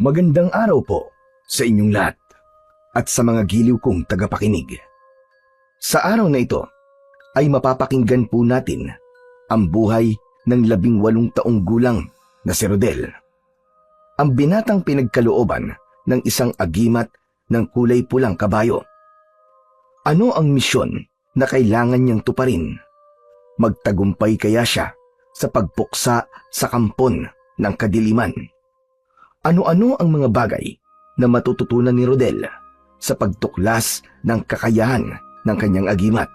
Magandang araw po sa inyong lahat at sa mga giliw kong tagapakinig. Sa araw na ito ay mapapakinggan po natin ang buhay ng 18 taong gulang na si Rodel. Ang binatang pinagkalooban ng isang agimat ng kulay pulang kabayo. Ano ang misyon na kailangan niyang tuparin? Magtagumpay kaya siya sa pagpuksa sa kampon ng kadiliman? Ano-ano ang mga bagay na matututunan ni Rodel sa pagtuklas ng kakayahan ng kanyang agimat?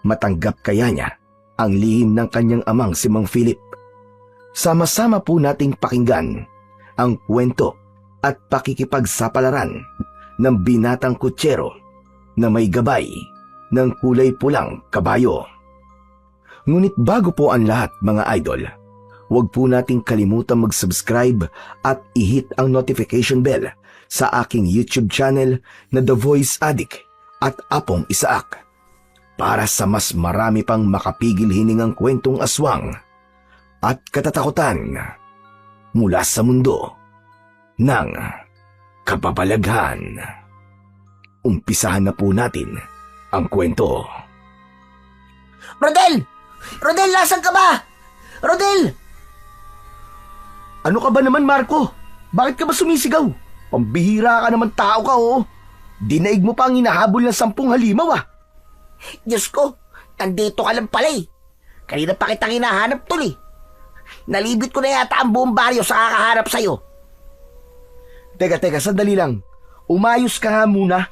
Matanggap kaya niya ang lihim ng kanyang amang si Mang Philip? Sama-sama po nating pakinggan ang kwento at pakikipagsapalaran ng binatang kutsero na may gabay ng kulay pulang kabayo. Ngunit bago po ang lahat, mga idol, huwag po nating kalimutan mag-subscribe at i-hit ang notification bell sa aking YouTube channel na The Voice Addict at Apong Isaak para sa mas marami pang makapigil hiningang kwentong aswang at katatakutan mula sa mundo ng kababalaghan. Umpisahan na po natin ang kwento. Rodel! Rodel, nasaan ka ba? Rodel! Ano ka ba naman, Marco? Bakit ka ba sumisigaw? Pambihira ka naman tao ka, oh. Dinaig mo pa ang hinahabol ng 10 halimaw, ah. Diyos ko, nandito ka lang pala eh. Kanina pa kitang hinahanap tol eh. Nalibit ko na yata ang buong baryo sa kakaharap sa'yo. Teka, sandali lang. Umayos ka nga muna.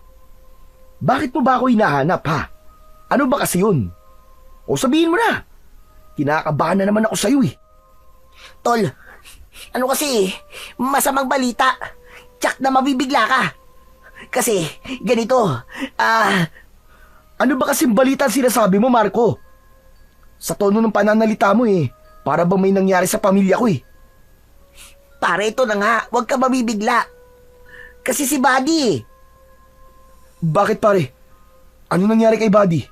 Bakit mo ba ako hinahanap, ha? Ano ba kasi yun? O sabihin mo na. Kinakabahan na naman ako sa'yo, eh. Tol, ano kasi, masamang balita. Tsak na mabibigla ka. Kasi, ganito, Ano ba kasing balita ang sinasabi mo, Marco? Sa tono ng pananalita mo, eh, para bang may nangyari sa pamilya ko, eh. pare ito na nga, huwag ka mabibigla. Kasi si Buddy eh. Bakit, pare? Ano nangyari kay Buddy?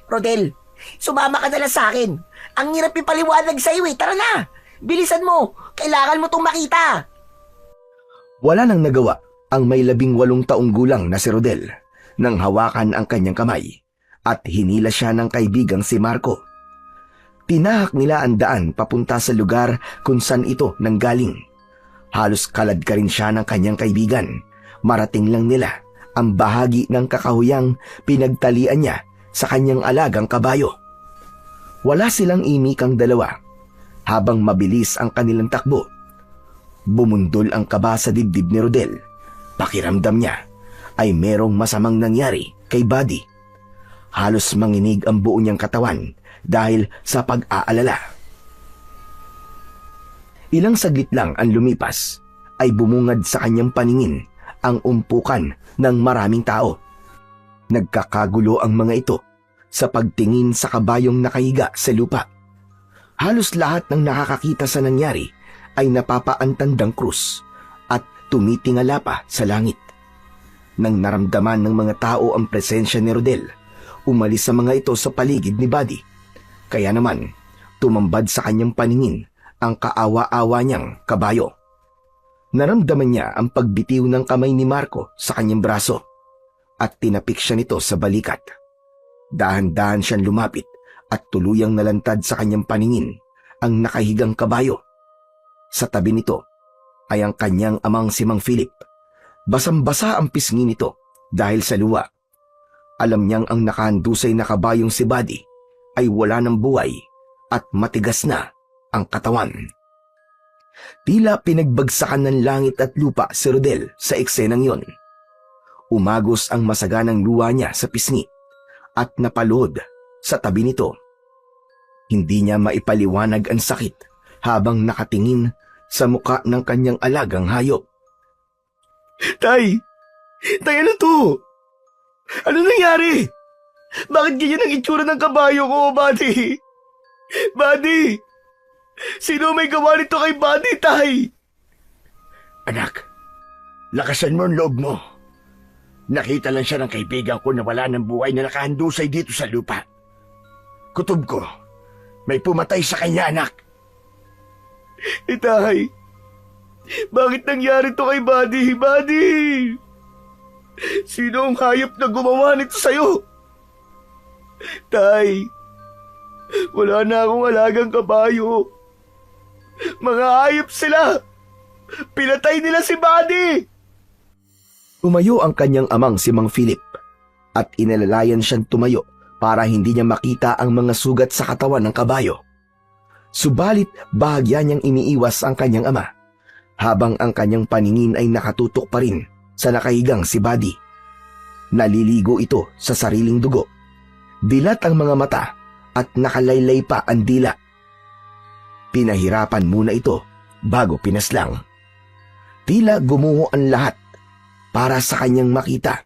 Rodel, sumama ka na lang sa akin. Ang hirap ipaliwanag sa'yo eh, tara na. Bilisan mo, kailangan mo tong makita. Wala nang nagawa ang may 18 taong gulang na si Rodel nang hawakan ang kanyang kamay at hinila siya ng kaibigang si Marco. Tinahak nila ang daan papunta sa lugar kung saan ito nanggaling. Halos kalad ka rin siya ng kanyang kaibigan. Marating lang nila ang bahagi ng kakahuyang pinagtalian niya sa kanyang alagang kabayo. Wala silang imikang dalawa habang mabilis ang kanilang takbo. Bumundol ang kaba sa dibdib ni Rodel. Pakiramdam niya ay merong masamang nangyari kay Buddy. Halos manginig ang buo niyang katawan dahil sa pag-aalala. Ilang saglit lang ang lumipas ay bumungad sa kanyang paningin ang umpukan ng maraming tao. Nagkakagulo ang mga ito sa pagtingin sa kabayong nakahiga sa lupa. Halos lahat ng nakakakita sa nangyari ay napapaantandang krus at tumitingala pa sa langit. Nang naramdaman ng mga tao ang presensya ni Rodel, umalis sa mga ito sa paligid ni Buddy. Kaya naman, tumambad sa kanyang paningin ang kaawa-awa niyang kabayo. Naramdaman niya ang pagbitiw ng kamay ni Marco sa kanyang braso at tinapik siya nito sa balikat. Dahan-dahan siyang lumapit at tuluyang nalantad sa kanyang paningin ang nakahigang kabayo. Sa tabi nito ay ang kanyang amang si Mang Philip. Basang-basa ang pisngi nito dahil sa luwa. Alam niyang ang nakahandusay na kabayong si Buddy ay wala ng buhay at matigas na ang katawan. Tila pinagbagsakan ng langit at lupa si Rodel sa eksenang yon. Umagos ang masaganang luwa niya sa pisngi at napalod sa tabi nito. Hindi niya maipaliwanag ang sakit habang nakatingin sa muka ng kanyang alagang hayop. Tay! Tay, ano to? Ano nangyari? Bakit ganyan ang itsura ng kabayo ko, Buddy? Buddy! Sino may gawa nito kay Buddy, Tay? Anak, lakasan mo ang loob mo. Nakita lang siya ng kaibigan ko na wala ng buhay na nakahandusay dito sa lupa. Kutob ko, may pumatay sa kanya, anak. Itay, Bakit nangyari to kay Buddy? Buddy! Sino ang hayop na gumawa nito sa'yo? Tay, wala na akong alagang kabayo. Mga hayop sila! Pinatay nila si Buddy! Umayo ang kanyang amang si Mang Philip at inalalayan siyang tumayo para hindi niya makita ang mga sugat sa katawan ng kabayo. Subalit bahagya niyang iniiwas ang kanyang ama habang ang kanyang paningin ay nakatutok pa rin sa nakahigang si Buddy. Naliligo ito sa sariling dugo. Dilat ang mga mata at nakalaylay pa ang dila. Pinahirapan muna ito bago pinaslang. Tila gumuho ang lahat para sa kanyang makita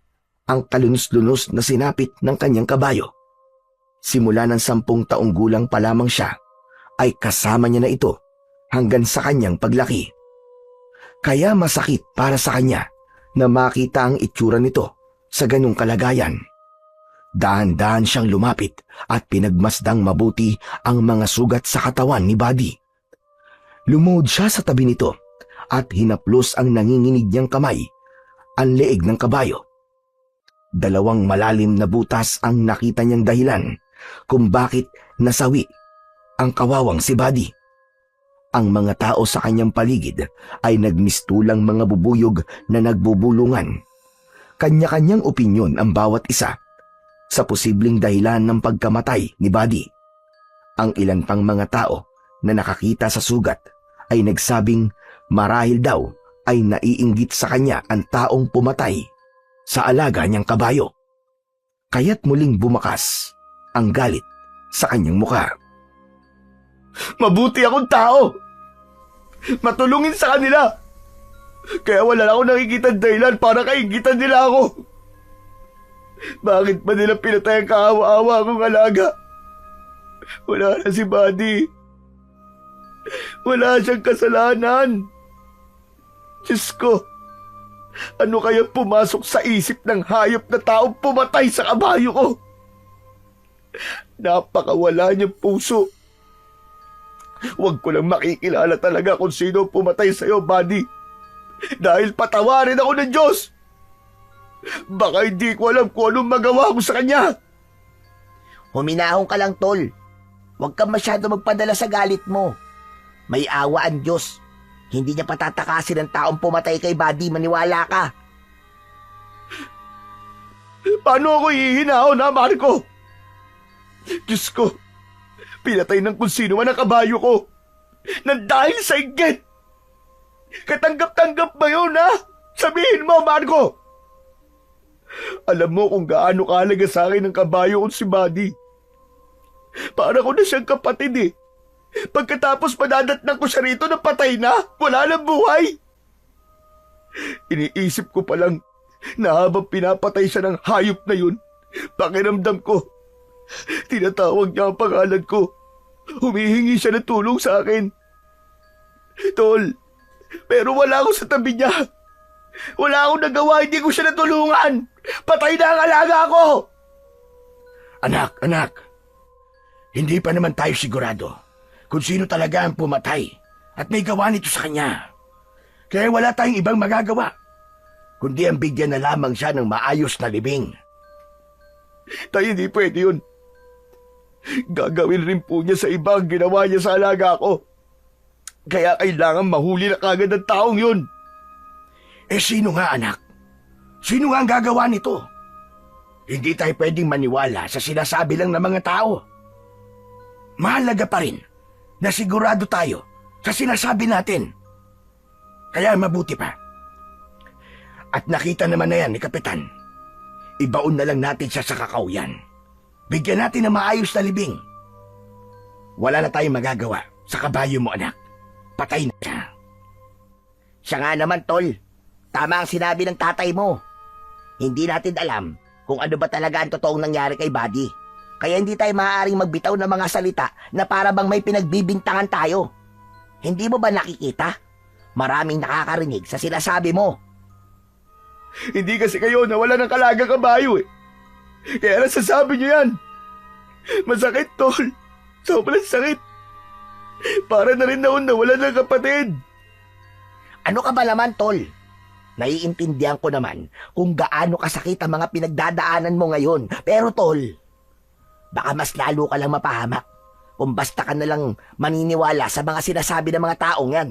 ang kalunos-lunos na sinapit ng kanyang kabayo. Simula ng 10 taong gulang pa lamang siya, ay kasama niya na ito hanggang sa kanyang paglaki. Kaya masakit para sa kanya na makita ang itsura nito sa ganung kalagayan. Dahan-dahan siyang lumapit at pinagmasdang mabuti ang mga sugat sa katawan ni Buddy. Lumuhod siya sa tabi nito at hinaplos ang nanginginig niyang kamay, ang leeg ng kabayo. 2 malalim na butas ang nakita niyang dahilan kung bakit nasawi ang kawawang si Buddy. Ang mga tao sa kanyang paligid ay nagmistulang mga bubuyog na nagbubulungan. Kanya-kanyang opinyon ang bawat isa sa posibleng dahilan ng pagkamatay ni Buddy. Ang ilan pang mga tao na nakakita sa sugat ay nagsabing marahil daw ay naiinggit sa kanya ang taong pumatay sa alaga niyang kabayo. Kaya't muling bumakas ang galit sa kanyang mukha. Mabuti akong tao! Matulungin sa kanila! Kaya wala na akong nakikita dahilan para kainggitan nila ako. Bakit ba nila pinatay ang kaawa-awa akong alaga? Wala na si Buddy. Wala siyang kasalanan. Diyos ko, ano kaya pumasok sa isip ng hayop na taong pumatay sa kabayo ko? Napakawala niyang puso. Huwag ko lang makikilala talaga kung sino pumatay sa'yo, Buddy. Dahil patawarin ako ng Diyos. Baka hindi ko alam kung anong magawa ko sa kanya. Huminahon ka lang, tol. Huwag kang masyado magpadala sa galit mo. May awa ang Diyos. Hindi niya patatakasin ang taong pumatay kay Buddy, maniwala ka. Paano ako hihinahon, ha, Marco? Diyos ko, pinatay ng kung sino man ang kabayo ko nang dahil sa inggit. Katanggap-tanggap ba yun, ha? Sabihin mo, Marco. Alam mo kung gaano kahalaga sa akin ang kabayo kong si Buddy. Para ko na siyang kapatid eh. Pagkatapos madadatnan ko siya rito na patay na, wala nang buhay. Iniisip ko pa lang na habang pinapatay siya ng hayop na yun, pakiramdam ko, tinatawag niya ang pangalan ko. Humihingi siya ng tulong sa akin. Tol, pero wala ako sa tabi niya. Wala akong nagawa, hindi ko siya natulungan. Patay na ang alaga ko. Anak, hindi pa naman tayo sigurado kung sino talaga ang pumatay at may gawa nito sa kanya. Kaya wala tayong ibang magagawa kundi ang bigyan na lamang siya ng maayos na libing. Tayo hindi pwede yun. Gagawin rin po niya sa iba ang ginawa niya sa alaga ko. Kaya kailangan mahuli na kagad ang taong yun. Eh sino nga, anak? Sino nga ang gagawa nito? Hindi tayo pwedeng maniwala sa sinasabi lang ng mga tao. Mahalaga pa rin na sigurado tayo sa sinasabi natin. Kaya mabuti pa. At nakita naman na yan ni Kapitan. Ibaon na lang natin siya sa kakauyan. Bigyan natin ng maayos na libing. Wala na tayong magagawa sa kabayo mo, anak. Patay na siya. Siya nga naman, tol. Tama ang sinabi ng tatay mo. Hindi natin alam kung ano ba talaga ang totoong nangyari kay Buddy. Kaya hindi tayo maaaring magbitaw ng mga salita na para bang may pinagbibintangan tayo. Hindi mo ba nakikita? Maraming nakakarinig sa sinasabi mo. Hindi kasi kayo nawala ng kalagang kabayo eh. Kaya nasasabi niyo yan. Masakit, tol. Sobrang sakit. Para na rin noon nawala ng kapatid. Ano ka ba naman, tol? Naiintindihan ko naman kung gaano kasakit ang mga pinagdadaanan mo ngayon. Pero tol, baka mas lalo ka lang mapahamak kung basta ka nalang maniniwala sa mga sinasabi ng mga taong yan.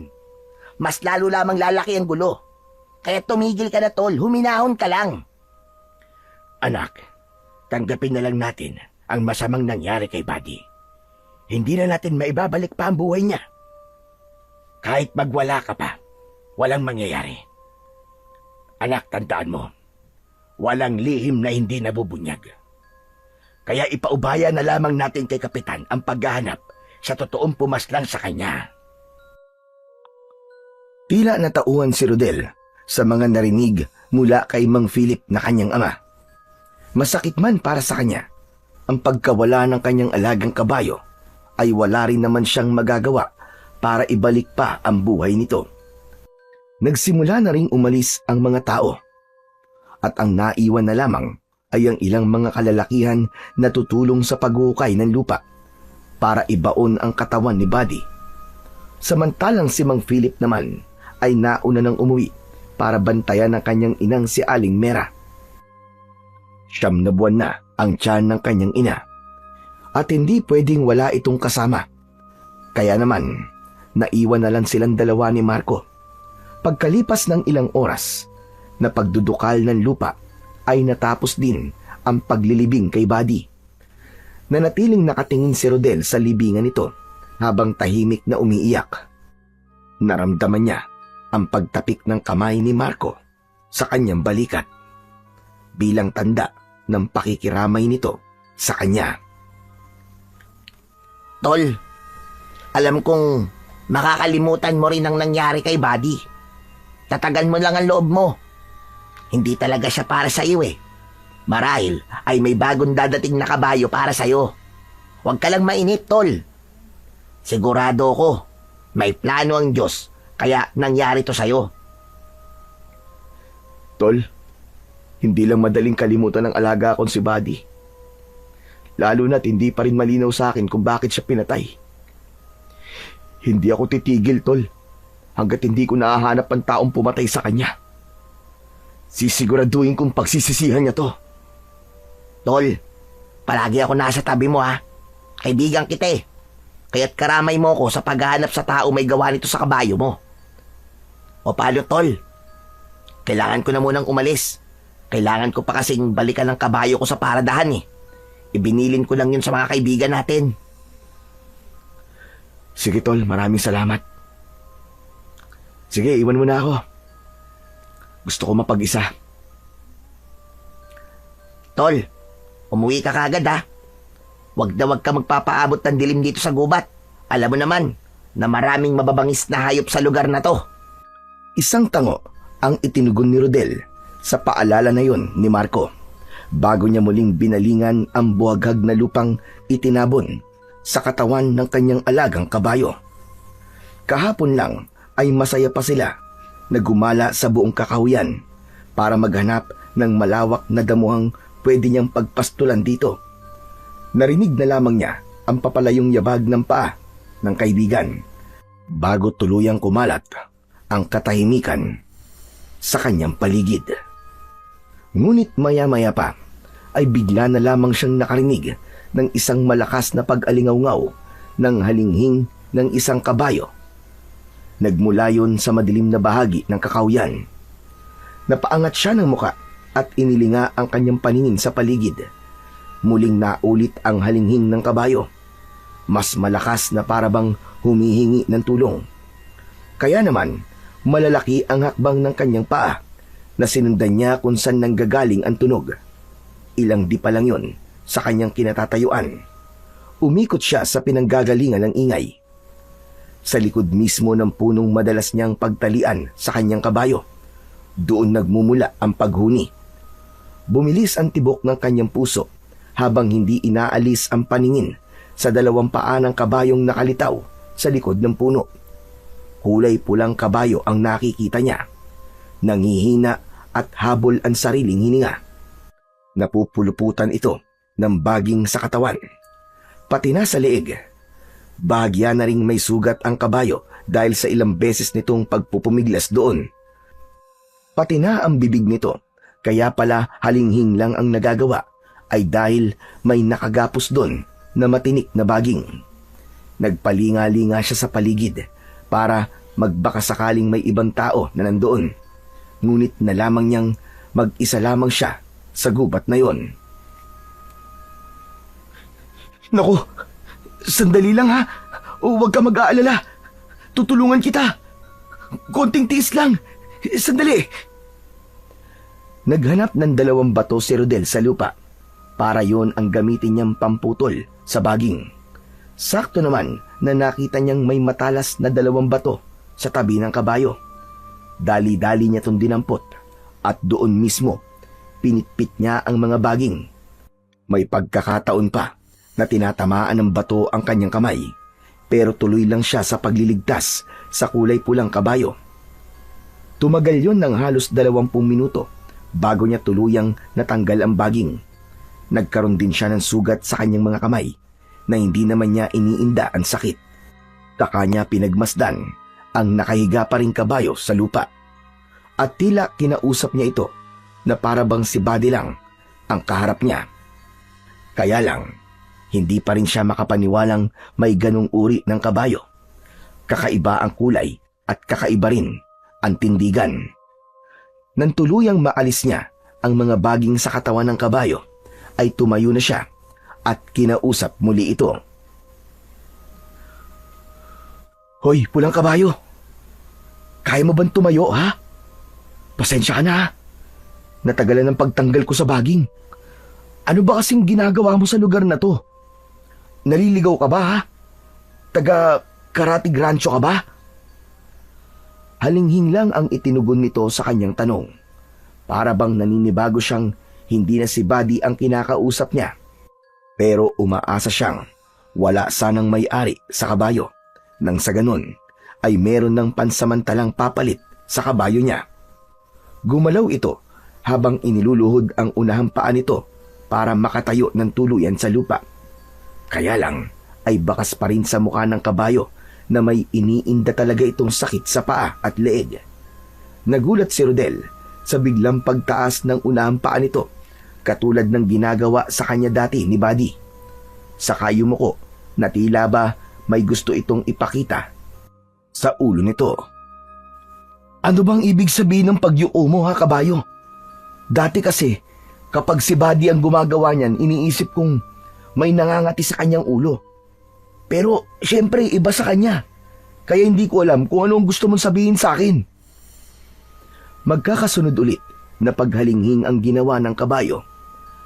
Mas lalo lamang lalaki ang gulo. Kaya tumigil ka na, tol. Huminahon ka lang. Anak, tanggapin na lang natin ang masamang nangyari kay Buddy. Hindi na natin maibabalik pa ang buhay niya. Kahit magwala ka pa, walang mangyayari. Anak, tandaan mo, walang lihim na hindi nabubunyag. Kaya ipaubaya na lamang natin kay Kapitan ang paghahanap sa totoong pumaslang sa kanya. Tila natauhan si Rodel sa mga narinig mula kay Mang Philip na kanyang ama. Masakit man para sa kanya, ang pagkawala ng kanyang alagang kabayo ay wala rin naman siyang magagawa para ibalik pa ang buhay nito. Nagsimula na ring umalis ang mga tao at ang naiwan na lamang ay ang ilang mga kalalakihan na tutulong sa paghuhukay ng lupa para ibaon ang katawan ni Buddy. Samantalang si Mang Philip naman ay nauna nang umuwi para bantayan ang kanyang inang si Aling Mera. 9 na buwan na ang tiyan ng kanyang ina at hindi pwedeng wala itong kasama. Kaya naman, naiwan na lang silang dalawa ni Marco. Pagkalipas ng ilang oras na pagdudukal ng lupa ay natapos din ang paglilibing kay Buddy. Nanatiling nakatingin si Rodel sa libingan nito habang tahimik na umiiyak. Naramdaman niya ang pagtapik ng kamay ni Marco sa kanyang balikat bilang tanda ng pakikiramay nito sa kanya. Tol, alam kong makakalimutan mo rin ang nangyari kay Buddy. Tatagan mo lang ang loob mo. Hindi talaga siya para sa iyo eh. Marahil ay may bagong dadating na kabayo para sa iyo. Huwag ka lang mainip, tol. Sigurado ko, may plano ang Diyos, kaya nangyari to sa iyo. Tol, hindi lang madaling kalimutan ng alaga kong si Buddy. Lalo na't hindi pa rin malinaw sa akin kung bakit siya pinatay. Hindi ako titigil, tol, hanggat hindi ko nahahanap ang taong pumatay sa kanya. Sisiguraduhin kong pagsisisihan niya to. Tol, palagi ako nasa tabi mo ha. Kaibigan kita eh. Kaya't karamay mo ko sa paghahanap sa tao may gawa nito sa kabayo mo. O paano, tol? Kailangan ko na munang umalis. Kailangan ko pa kasing balikan ang kabayo ko sa paradahan eh. Ibinilin ko lang yun sa mga kaibigan natin. Sige, tol, maraming salamat. Sige, iwan mo na ako. Gusto ko mapag-isa. Tol, umuwi ka kagad ha. Wag na wag ka magpapaabot ng dilim dito sa gubat. Alam mo naman na maraming mababangis na hayop sa lugar na to. Isang tango ang itinugon ni Rodel sa paalala na yon ni Marco bago niya muling binalingan ang buhaghag na lupang itinabon sa katawan ng kanyang alagang kabayo. Kahapon lang ay masaya pa sila na gumala sa buong kakahuyan para maghanap ng malawak na damuhang pwede niyang pagpastulan dito. Narinig na lamang niya ang papalayong yabag ng paa ng kaibigan bago tuluyang kumalat ang katahimikan sa kanyang paligid. Ngunit maya-maya pa ay bigla na lamang siyang nakarinig ng isang malakas na pag-alingaw-ngaw ng halinghing ng isang kabayo. Nagmula yun sa madilim na bahagi ng kakahuyan. Napaangat siya ng muka at inilinga ang kanyang paningin sa paligid. Muling naulit ang halinghing ng kabayo. Mas malakas na parabang humihingi ng tulong. Kaya naman, malalaki ang hakbang ng kanyang paa na sinundan niya kung saan nanggagaling ang tunog. Ilang di pa lang yun sa kanyang kinatatayuan. Umikot siya sa pinanggagalingan ng ingay. Sa likod mismo ng punong madalas niyang pagtalian sa kanyang kabayo, doon nagmumula ang paghuni. Bumilis ang tibok ng kanyang puso habang hindi inaalis ang paningin sa 2 paa ng kabayong nakalitaw sa likod ng puno. Kulay pulang kabayo ang nakikita niya. Nangihina at habol ang sariling hininga. Napupuluputan ito ng baging sa katawan. Pati na sa leeg. Bahagya na ring may sugat ang kabayo dahil sa ilang beses nitong pagpupumiglas doon. Pati na ang bibig nito, kaya pala halinghing lang ang nagagawa ay dahil may nakagapos doon na matinik na baging. Nagpalinga-linga siya sa paligid para magbaka sakaling may ibang tao na nandoon. Ngunit na lamang niyang mag-isa lamang siya sa gubat na yon. Naku, sandali lang ha. Huwag ka mag-aalala. Tutulungan kita. Konting tiis lang. Sandali. Naghanap ng 2 bato si Rodel sa lupa para yon ang gamitin niyang pamputol sa baging. Sakto naman na nakita niyang may matalas na 2 bato sa tabi ng kabayo. Dali-dali niya itong dinampot at doon mismo pinitpit niya ang mga baging. May pagkakataon pa na tinatamaan ng bato ang kanyang kamay, pero tuloy lang siya sa pagliligtas sa kulay pulang kabayo. Tumagal yon ng halos 20 minuto bago niya tuluyang natanggal ang baging. Nagkaroon din siya ng sugat sa kanyang mga kamay na hindi naman niya iniinda ang sakit. Saka niya pinagmasdan ang nakahiga pa ring kabayo sa lupa. At tila kinausap niya ito na para bang si Buddy lang ang kaharap niya. Kaya lang, hindi pa rin siya makapaniwalang may ganong uri ng kabayo. Kakaiba ang kulay at kakaiba rin ang tindigan. Nang tuluyang maalis niya ang mga baging sa katawan ng kabayo, ay tumayo na siya at kinausap muli ito. Hoy, pulang kabayo! Kaya mo bang tumayo, ha? Pasensya ka na, ha? Natagalan ng pagtanggal ko sa baging. Ano ba kasing ginagawa mo sa lugar na to? Naliligaw ka ba, ha? Taga Karatig Rancho ka ba? Halinghing lang ang itinugon nito sa kanyang tanong. Para bang naninibago siyang hindi na si Buddy ang kinakausap niya. Pero umaasa siyang wala sanang may-ari sa kabayo. Nang sa ganun ay meron ng pansamantalang papalit sa kabayo niya. Gumalaw ito habang iniluluhod ang unahang paa nito para makatayo ng tuluyan sa lupa. Kaya lang ay bakas pa rin sa mukha ng kabayo na may iniinda talaga itong sakit sa paa at leeg. Nagulat si Rodel sa biglang pagtaas ng unahang paa nito, katulad ng ginagawa sa kanya dati ni Buddy. Saka yumuko na tila ba may gusto itong ipakita sa ulo nito. Ano bang ibig sabihin ng pagyuko mo, ha, kabayo? Dati kasi, kapag si Buddy ang gumagawa niyan, iniisip kong may nangangati sa kanyang ulo. Pero, syempre, iba sa kanya. Kaya hindi ko alam kung ano ang gusto mong sabihin sa akin. Magkakasunod ulit na paghalinghing ang ginawa ng kabayo,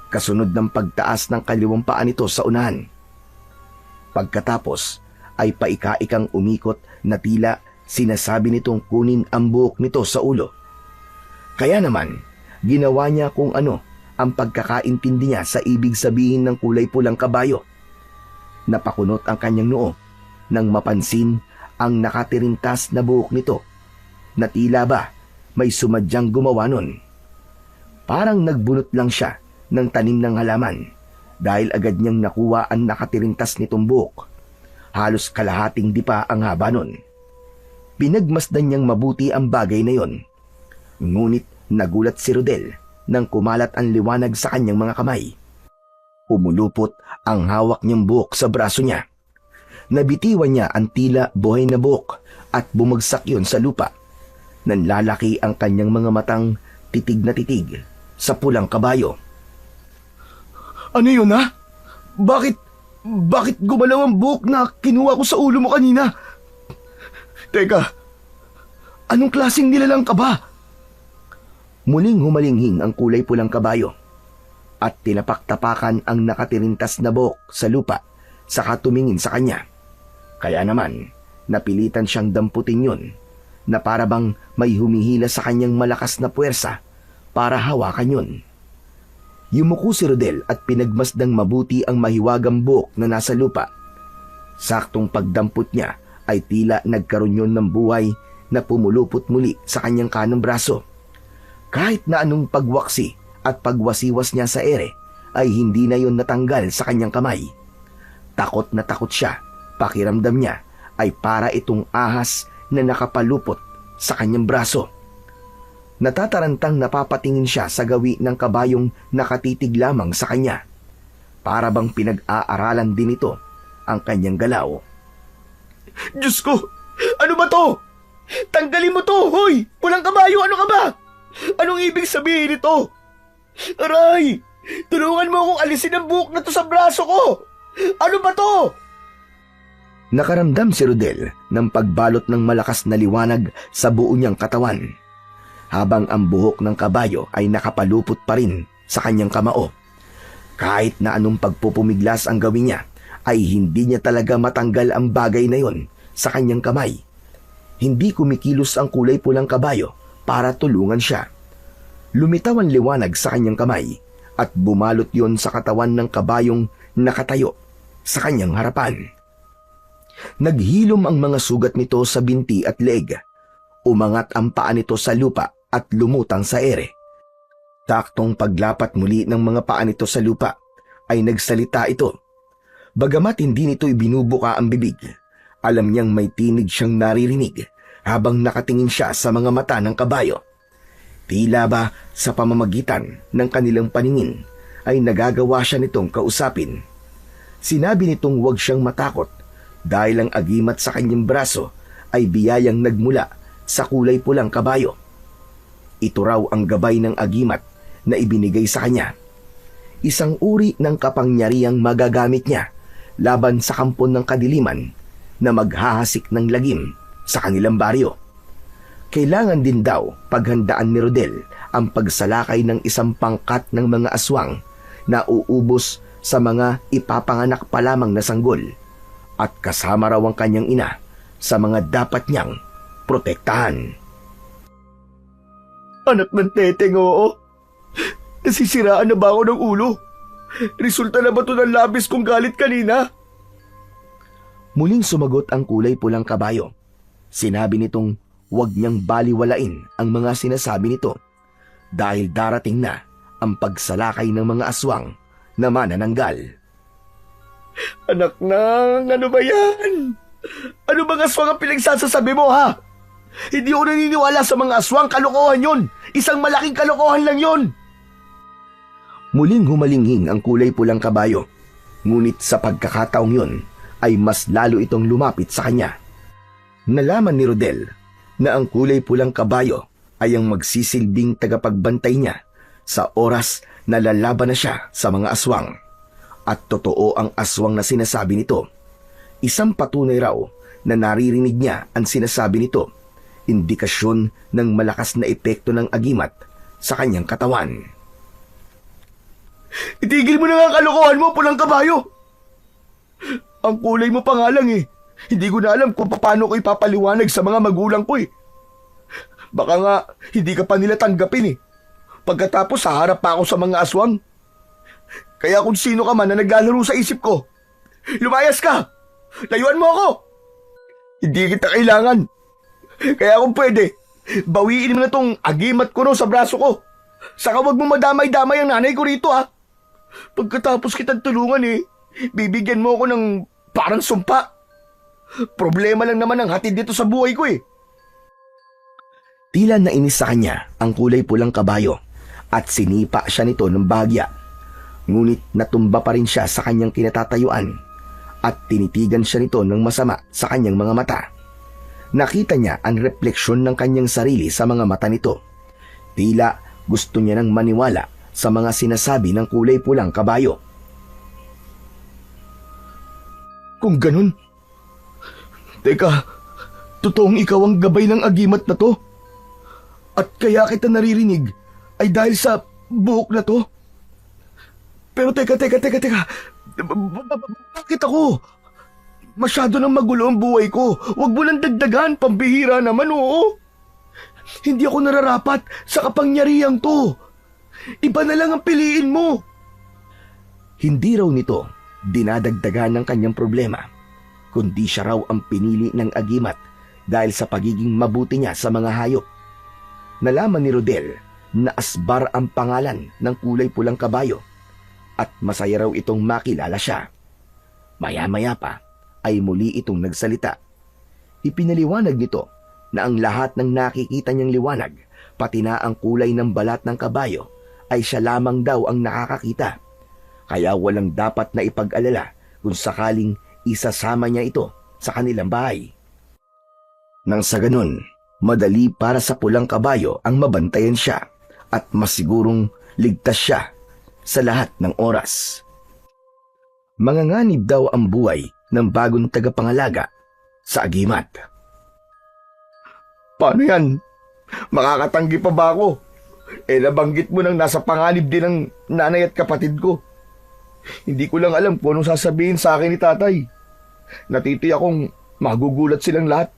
kasunod ng pagtaas ng kaliwang paa nito sa unahan. Pagkatapos ay paika-ikang umikot na tila sinasabi nitong kunin ang buhok nito sa ulo. Kaya naman, ginawa niya kung ano ang pagkakaintindi niya sa ibig sabihin ng kulay pulang kabayo. Napakunot ang kanyang noo nang mapansin ang nakatirintas na buhok nito na tila ba may sumadyang gumawa nun. Parang nagbunot lang siya ng tanim ng halaman dahil agad niyang nakuha ang nakatirintas nitong buhok. Halos kalahating dipa ang haba nun. Pinagmasdan niyang mabuti ang bagay na yon. Ngunit nagulat si Rodel nang kumalat ang liwanag sa kanyang mga kamay. Umulupot ang hawak niyang buhok sa braso niya. Nabitiwan niya ang tila buhay na buhok at bumagsak yon sa lupa. Nanlalaki ang kanyang mga matang titig na titig sa pulang kabayo. Ano yun, ha? Bakit gumalaw ang buhok na kinuha ko sa ulo mo kanina? Teka, anong klaseng nilalang ka ba? Muling humalinghing ang kulay pulang kabayo at tinapak-tapakan ang nakatirintas na buhok sa lupa saka tumingin sa kanya. Kaya naman, napilitan siyang damputin yun na para bang may humihila sa kanyang malakas na puwersa para hawakan yun. Yumuko si Rodel at pinagmasdang mabuti ang mahiwagang buhok na nasa lupa. Saktong pagdampot niya ay tila nagkaroon yun ng buhay na pumulupot muli sa kanyang kanang braso. Kahit na anong pagwaksi at pagwasiwas niya sa ere ay hindi na yun natanggal sa kanyang kamay. Takot na takot siya pakiramdam niya ay para itong ahas na nakapalupot sa kanyang braso. Natatarantang napapatingin siya sa gawi ng kabayong nakatitig lamang sa kanya. Para bang pinag-aaralan din ito ang kanyang galaw. Diyos ko! Ano ba to? Tanggalin mo to, hoy! Pulang kabayo, ano ka ba? Anong ibig sabihin nito? Aray! Tulungan mo akong alisin ang buhok na to sa braso ko! Ano ba to? Nakaramdam si Rodel ng pagbalot ng malakas na liwanag sa buo niyang katawan, habang ang buhok ng kabayo ay nakapalupot pa rin sa kanyang kamao. Kahit na anong pagpupumiglas ang gawin niya, ay hindi niya talaga matanggal ang bagay na yon sa kanyang kamay. Hindi kumikilos ang kulay pulang kabayo para tulungan siya. Lumitaw ang liwanag sa kanyang kamay at bumalot yon sa katawan ng kabayong nakatayo sa kanyang harapan. Naghilom ang mga sugat nito sa binti at leeg. Umangat ang paa nito sa lupa at lumutang sa ere. Taktong paglapat muli ng mga paa nito sa lupa ay nagsalita ito. Bagamat hindi nito ibinubuka ang bibig, alam niyang may tinig siyang naririnig habang nakatingin siya sa mga mata ng kabayo. Tila ba sa pamamagitan ng kanilang paningin ay nagagawa siya nitong kausapin. Sinabi nitong huwag siyang matakot dahil ang agimat sa kanyang braso ay biyayang nagmula sa kulay pulang kabayo. Ito raw ang gabay ng agimat na ibinigay sa kanya. Isang uri ng kapangyarihang magagamit niya laban sa kampon ng kadiliman na maghahasik ng lagim sa kanilang baryo. Kailangan din daw paghandaan ni Rodel ang pagsalakay ng isang pangkat ng mga aswang na uubos sa mga ipapanganak pa lamang na sanggol, at kasama raw ang kanyang ina sa mga dapat niyang protektahan. Anak ng teteng, oo. Nasisiraan na ba ako ng ulo? Resulta na ba ito ng labis kong galit kanina? Muling sumagot ang kulay pulang kabayo. Sinabi nitong huwag niyang baliwalain ang mga sinasabi nito dahil darating na ang pagsalakay ng mga aswang na manananggal. Anak nang, ano ba yan? Ano bang aswang ang pinagsasasabi mo, ha? Hindi ako naniniwala sa mga aswang, kalokohan yon. Isang malaking kalokohan lang yon. Muling humalinghing ang kulay pulang kabayo, ngunit sa pagkakataong yon ay mas lalo itong lumapit sa kanya. Nalaman ni Rodel na ang kulay pulang kabayo ay ang magsisilbing tagapagbantay niya sa oras na lalaban na siya sa mga aswang. At totoo ang aswang na sinasabi nito. Isang patunay raw na naririnig niya ang sinasabi nito, indikasyon ng malakas na epekto ng agimat sa kanyang katawan. Itigil mo na nga ang kalokohan mo, pulang kabayo! Ang kulay mo pa nga lang eh. Hindi ko na alam kung paano ko ipapaliwanag sa mga magulang ko eh. Baka nga hindi ka pa nila tanggapin eh. Pagkatapos haharap pa ako sa mga aswang. Kaya kung sino ka man na naglalaro sa isip ko, lumayas ka! Layuan mo ako! Hindi kita kailangan. Kaya kung pwede, bawiin mo na tong agimat ko no sa braso ko. Saka wag mo madamay-damay ang nanay ko rito, ha. Pagkatapos kitang tulungan eh, bibigyan mo ako ng parang sumpa. Problema lang naman ang hatid dito sa buhay ko eh. Tila nainis sa kanya ang kulay pulang kabayo at sinipa siya nito ng bahagya. Ngunit natumba pa rin siya sa kanyang kinatatayuan at tinitigan siya nito ng masama sa kanyang mga mata. Nakita niya ang refleksyon ng kanyang sarili sa mga mata nito. Tila gusto niya nang maniwala sa mga sinasabi ng kulay pulang kabayo. Kung ganun, teka, totoong ikaw ang gabay ng agimat na to? At kaya kita naririnig ay dahil sa buhok na to? Pero teka, bakit ako? Masyado nang magulo ang buhay ko. Huwag mo lang dagdagan, pambihira naman, oo. Hindi ako nararapat sa kapangyarihang to. Iba na lang ang piliin mo. Hindi raw nito dinadagdagan ng kanyang problema, kundi siya raw ang pinili ng agimat dahil sa pagiging mabuti niya sa mga hayop. Nalaman ni Rodel na Asbar ang pangalan ng kulay pulang kabayo at masaya raw itong makilala siya. Maya-maya pa ay muli itong nagsalita. Ipinaliwanag nito na ang lahat ng nakikita niyang liwanag, pati na ang kulay ng balat ng kabayo, ay siya lamang daw ang nakakakita. Kaya walang dapat na ipag-alala kung sakaling isasama niya ito sa kanilang bahay. Nang sa ganun, madali para sa pulang kabayo ang mabantayan siya at masigurong ligtas siya sa lahat ng oras. Manganganib daw ang buhay ng bagong tagapangalaga sa agimat. Paano yan? Makakatanggi pa ba ako? Nabanggit mo nang nasa panganib din ng nanay at kapatid ko. Hindi ko lang alam kung anong sasabihin sa akin ni tatay. Natiti akong magugulat silang lahat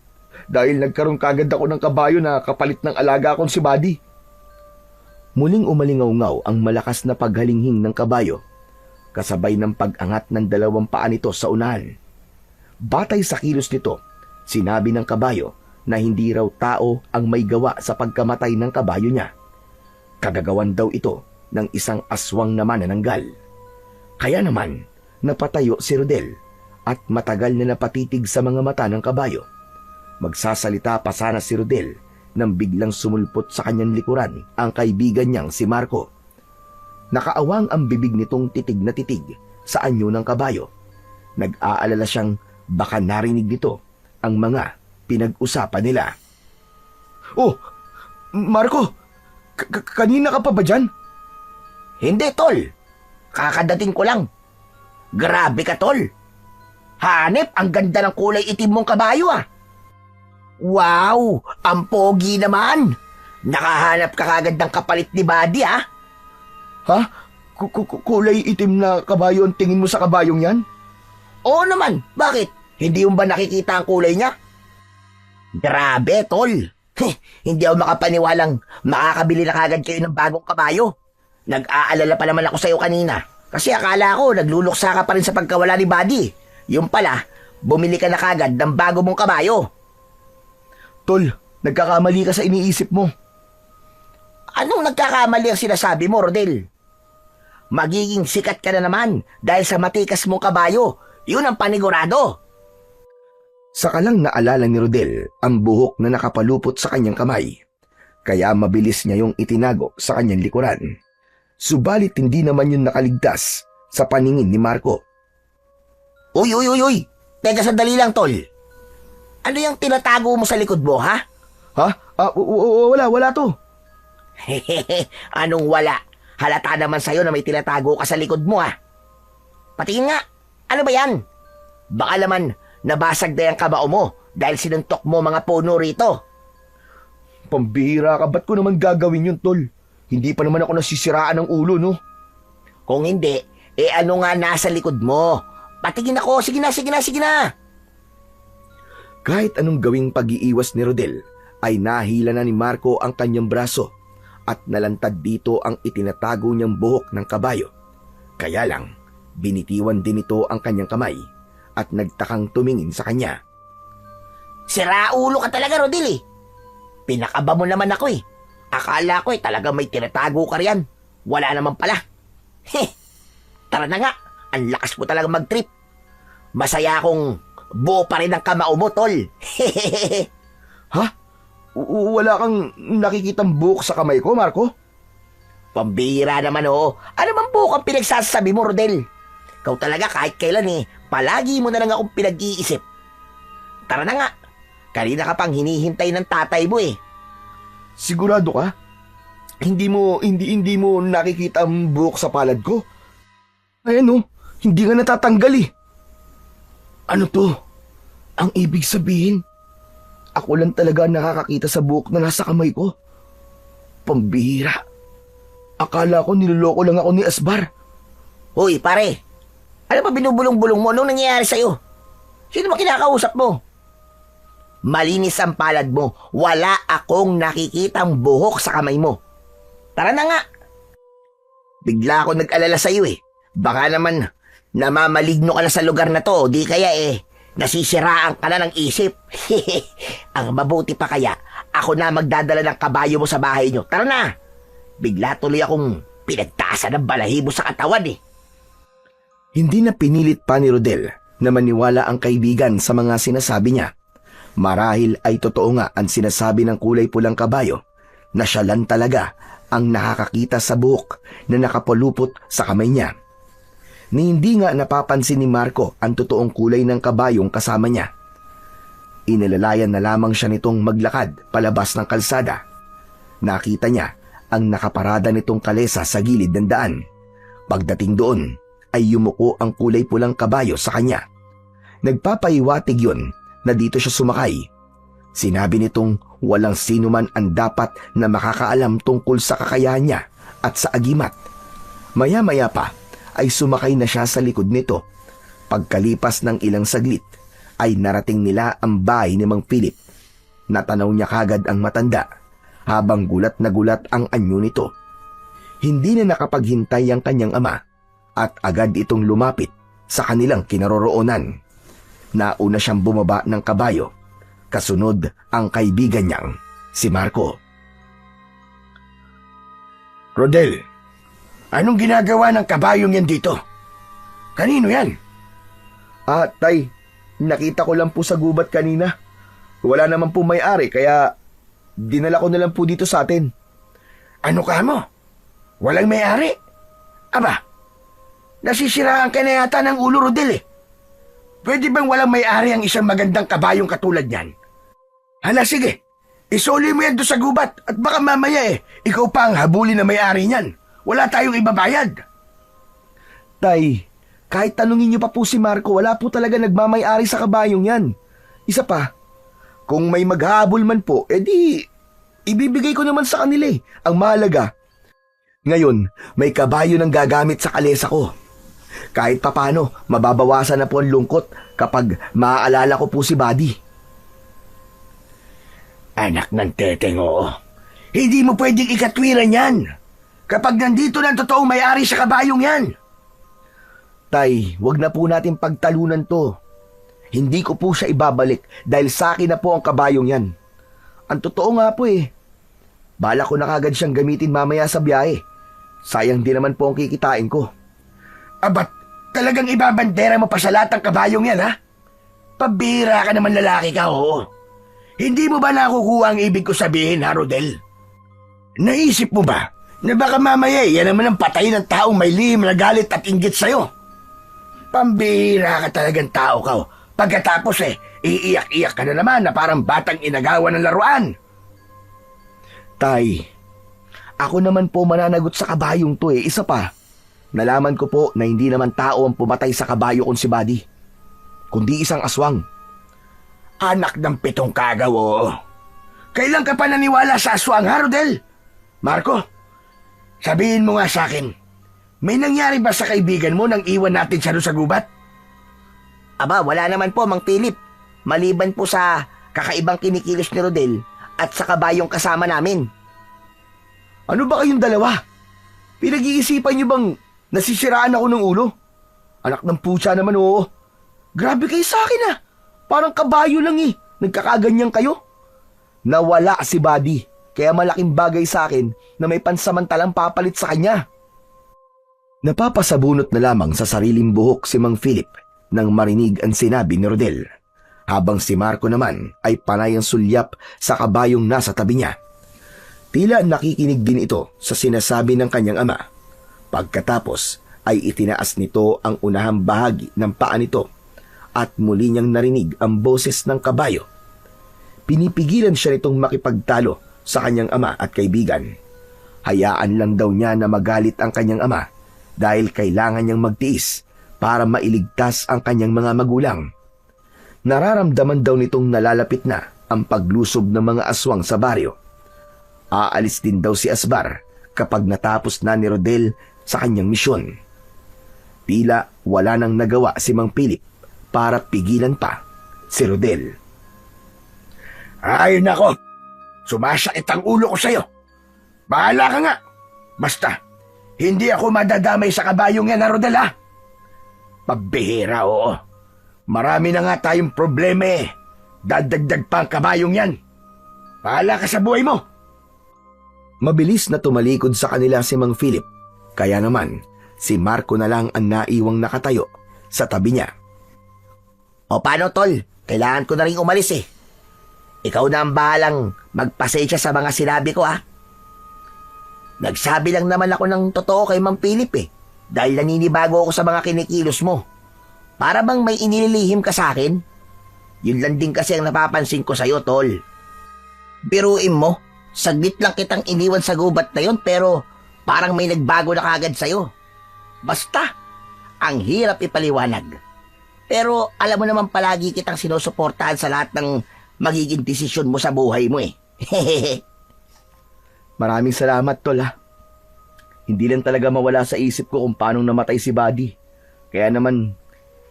dahil nagkaroon kagad ako ng kabayo na kapalit ng alaga kong si Buddy. Muling umalingaw-ngaw ang malakas na paghalinghing ng kabayo, kasabay ng pag-angat ng dalawang paa nito sa unahan. Batay sa kilos nito, sinabi ng kabayo na hindi raw tao ang may gawa sa pagkamatay ng kabayo niya. Kagagawan daw ito ng isang aswang na manananggal. Kaya naman, napatayo si Rodel at matagal na napatitig sa mga mata ng kabayo. Magsasalita pa sana si Rodel nang biglang sumulpot sa kanyang likuran ang kaibigan niyang si Marco. Nakaawang ang bibig nitong titig na titig sa anyo ng kabayo. Nag-aalala siyang baka narinig nito ang mga pinag-usapan nila. Oh, Marco! Kanina ka pa ba dyan? Hindi, tol. Kakadating ko lang. Grabe ka, tol. Hanep, ang ganda ng kulay itim mong kabayo, ah. Wow, ang pogi naman. Nakahanap ka kagad ng kapalit ni Buddy, ah. Ha? Kulay itim na kabayo ang tingin mo sa kabayong yan? Oo naman, bakit? Hindi mo ba nakikita ang kulay niya? Grabe, tol. Hindi ako makapaniwalang makakabili na kagad kayo ng bagong kabayo. Nag-aalala pa naman ako sa'yo kanina. Kasi akala ko nagluluksa ka pa rin sa pagkawala ni Buddy. Yung pala, bumili ka na kagad ng bago mong kabayo. Tol, nagkakamali ka sa iniisip mo. Anong nagkakamali ang sinasabi mo, Rodel? Magiging sikat ka na naman dahil sa matikas mong kabayo. Yun ang panigurado. Saka lang naalala ni Rodel ang buhok na nakapalupot sa kanyang kamay. Kaya mabilis niya yung itinago sa kanyang likuran. Subalit hindi naman yun nakaligtas sa paningin ni Marco. Uy! Teka sandali lang, tol. Ano yung tinatago mo sa likod mo, ha? Ha? Wala to. Anong wala? Halata naman sa'yo na may tinatago ka sa likod mo, ha? Patingin nga. Ano ba yan? Baka naman nabasag na yung kabao mo dahil sinuntok mo mga puno rito. Pambihira ka, ba't ko naman gagawin yun, tol? Hindi pa naman ako nasisiraan ng ulo, no? Kung hindi, ano nga nasa likod mo? Patingin ako, sige na. Kahit anong gawing pag-iiwas ni Rodel, ay nahila na ni Marco ang kanyang braso at nalantad dito ang itinatago niyang buhok ng kabayo. Kaya lang, binitiwan din ito ang kanyang kamay at nagtakang tumingin sa kanya. Siraulo ka talaga, Rodel, eh. Pinakaba mo naman ako, eh. Akala ko, talaga may tinatago ka riyan. Wala naman pala. Tara na nga, ang lakas mo talaga mag-trip. Masaya akong buo pa rin ang kamao mo, tol. Ha? Wala kang nakikitang buhok sa kamay ko, Marco? Pambihira naman, oo. Ano man buhok ang pinagsasabi mo, Rodel? Ikaw talaga kahit kailan, palagi mo na lang akong pinag-iisip. Tara na nga. Kanina ka pang hinihintay ng tatay mo, eh. Sigurado ka? Hindi mo nakikita ang buhok sa palad ko? Ayan, hindi nga natatanggal, eh. Ano to? Ang ibig sabihin, ako lang talaga nakakakita sa buhok na nasa kamay ko. Pambihira. Akala ko niloloko lang ako ni Asbar. Hoy, pare. Ano ba binubulong-bulong mo? Anong nangyayari sa'yo? Sino ba kinakausap mo? Malinis ang palad mo. Wala akong nakikitang buhok sa kamay mo. Tara na nga. Bigla ako nag-alala sa'yo, eh. Baka naman namamaligno ka na sa lugar na to. Di kaya nasisiraan ka na ng isip. Ang mabuti pa kaya, ako na magdadala ng kabayo mo sa bahay nyo. Tara na. Bigla tuloy akong pinagtasa ng balahibo sa katawan, eh. Hindi na pinilit pa ni Rodel na maniwala ang kaibigan sa mga sinasabi niya. Marahil ay totoo nga ang sinasabi ng kulay pulang kabayo na siya lang talaga ang nakakakita sa buhok na nakapulupot sa kamay niya. Ni hindi nga napapansin ni Marco ang totoong kulay ng kabayong kasama niya. Inilalayan na lamang siya nitong maglakad palabas ng kalsada. Nakita niya ang nakaparada nitong kalesa sa gilid ng daan. Pagdating doon ay yumuko ang kulay pulang kabayo sa kanya. Nagpapahiwatig yun na dito siya sumakay. Sinabi nitong walang sino man ang dapat na makakaalam tungkol sa kakayahan niya at sa agimat. Maya-maya pa ay sumakay na siya sa likod nito. Pagkalipas ng ilang saglit ay narating nila ang bahay ni Mang Philip. Natanaw niya kagad ang matanda habang gulat na gulat ang anyo nito. Hindi na nakapaghintay ang kanyang ama at agad itong lumapit sa kanilang kinaroroonan. Nauna siyang bumaba ng kabayo, kasunod ang kaibigan niyang si Marco. Rodel, anong ginagawa ng kabayong yan dito? Kanino yan? Tay, nakita ko lang po sa gubat kanina. Wala naman po may-ari kaya dinala ko na lang po dito sa atin. Ano ka mo? Walang may-ari? Aba, nasisiraan ka na yata ng ulo, Rodel eh. Pwede bang walang may-ari ang isang magandang kabayong katulad niyan? Hala sige, isoli mo yan doon sa gubat at baka mamaya ikaw pa ang habulin na may-ari niyan. Wala tayong ibabayad. Tay, kahit tanungin niyo pa po si Marco, wala po talaga nagmamay-ari sa kabayong yan. Isa pa, kung may maghahabol man po, edi ibibigay ko naman sa kanila eh. Ang mahalaga, ngayon may kabayo ng gagamit sa kalesa ko. Kahit papano, mababawasan na po ang lungkot kapag maaalala ko po si Buddy. Anak ng teteng, oo. Hindi mo pwedeng ikatwiran yan. Kapag nandito na ang totoong may-ari sa kabayong yan. Tay, wag na po natin pagtalunan to. Hindi ko po siya ibabalik dahil sa akin na po ang kabayong yan. Ang totoo nga po eh. Bala ko na kagad siyang gamitin mamaya sa biyahe. Sayang din naman po ang kikitain ko. Abat, talagang ibabandera mo pa sa lahat ng kabayong yan, ha? Pabira ka naman, lalaki ka, oo. Hindi mo ba nakukuha ang ibig ko sabihin, ha, Rodel? Naisip mo ba na baka mamaya yan naman ang patay ng taong may lihim na galit at inggit sa'yo? Pambira ka talagang tao ka, oh. Pagkatapos iiyak-iyak ka na naman na parang batang inagawan ng laruan. Tay, ako naman po mananagot sa kabayong to eh. Isa pa, nalaman ko po na hindi naman tao ang pumatay sa kabayo kung si Buddy, kundi isang aswang. Anak ng pitong kagaw, oo. Kailan ka pa naniwala sa aswang, ha, Rodel? Marco, sabihin mo nga sa akin, may nangyari ba sa kaibigan mo nang iwan natin siya doon sa gubat? Aba, wala naman po, Mang Philip. Maliban po sa kakaibang kinikilos ni Rodel at sa kabayong kasama namin. Ano ba kayong dalawa? Pinag-iisipan niyo bang nasisiraan ako ng ulo? Anak ng putya naman, oo. Grabe kayo sa akin ah. Parang kabayo lang eh. Nagkakaganyan kayo. Nawala si Buddy, kaya malaking bagay sa akin na may pansamantalang papalit sa kanya. Napapasabunot na lamang sa sariling buhok si Mang Philip nang marinig ang sinabi ni Rodel, habang si Marco naman ay panay ang sulyap sa kabayong nasa tabi niya. Tila nakikinig din ito sa sinasabi ng kanyang ama. Pagkatapos ay itinaas nito ang unahang bahagi ng paa nito at muli niyang narinig ang boses ng kabayo. Pinipigilan siya nitong makipagtalo sa kanyang ama at kaibigan. Hayaan lang daw niya na magalit ang kanyang ama dahil kailangan niyang magtiis para mailigtas ang kanyang mga magulang. Nararamdaman daw nitong nalalapit na ang paglusob ng mga aswang sa baryo. Aalis din daw si Asbar kapag natapos na ni Rodel sa kanyang misyon. Tila wala nang nagawa si Mang Philip para pigilan pa si Rodel. Ay nako, sumasakit ang ulo ko sa'yo. Bahala ka nga. Basta, hindi ako madadamay sa kabayong yan, Rodel, ha? Pabihira, oo. Marami na nga tayong problema eh. Dadagdag pa ang kabayong yan. Bahala ka sa buhay mo. Mabilis na tumalikod sa kanila si Mang Philip, kaya naman si Marco na lang ang naiwang nakatayo sa tabi niya. O paano, tol? Kailangan ko na rin umalis eh. Ikaw na ang bahalang magpasensya sa mga sinabi ko, ah. Nagsabi lang naman ako ng totoo kay Mang Philip eh. Dahil naninibago ako sa mga kinikilos mo. Para bang may inililihim ka sa akin? Yun lang din kasi ang napapansin ko sa'yo, tol. Biruin mo, saglit lang kitang iniwan sa gubat na yon pero parang may nagbago na kagad sa'yo. Basta, ang hirap ipaliwanag. Pero alam mo naman palagi kitang sinusuportahan sa lahat ng magiging desisyon mo sa buhay mo eh. Maraming salamat, tol ha. Hindi lang talaga mawala sa isip ko kung paanong namatay si Buddy. Kaya naman,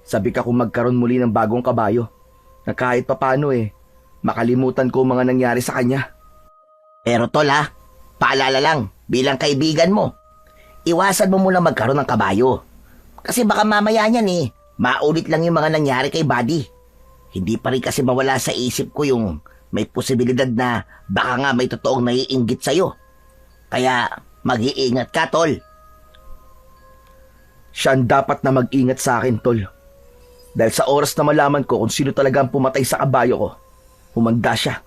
sabi ka kung magkaroon muli ng bagong kabayo. Na kahit papano makalimutan ko mga nangyari sa kanya. Pero tol ha, paalala lang, bilang kaibigan mo, iwasan mo muna magkaroon ng kabayo. Kasi baka mamaya niyan maulit lang yung mga nangyari kay Buddy. Hindi pa rin kasi mawala sa isip ko yung may posibilidad na baka nga may totoong naiinggit sa'yo. Kaya mag-iingat ka, tol. Siya ang dapat na mag-ingat sa akin, tol. Dahil sa oras na malaman ko kung sino talaga ang pumatay sa kabayo ko, humanda siya.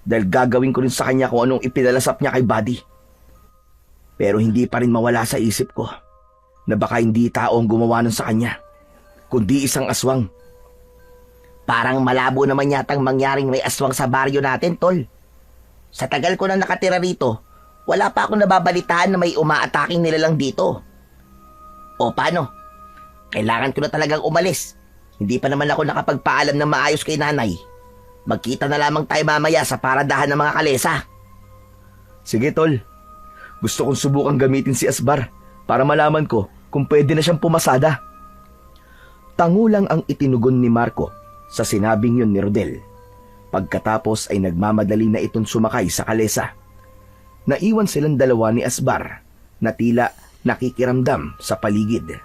Dahil gagawin ko rin sa kanya kung anong ipinalasap niya kay Buddy. Pero hindi pa rin mawala sa isip ko na baka hindi tao ang gumawa nun sa kanya, kundi isang aswang. Parang malabo naman yatang mangyaring may aswang sa baryo natin, tol. Sa tagal ko na nakatira rito, wala pa akong nababalitaan na may umaataking nilalang dito. O paano? Kailangan ko na talagang umalis. Hindi pa naman ako nakapagpaalam ng maayos kay nanay. Magkita na lamang tayo mamaya sa paradahan ng mga kalesa. Sige, tol. Gusto kong subukang gamitin si Asbar para malaman ko kung pwede na siyang pumasada. Tangulang ang itinugon ni Marco sa sinabing yun ni Rodel. Pagkatapos ay nagmamadali na itong sumakay sa kalesa. Naiwan silang dalawa ni Asbar na tila nakikiramdam sa paligid.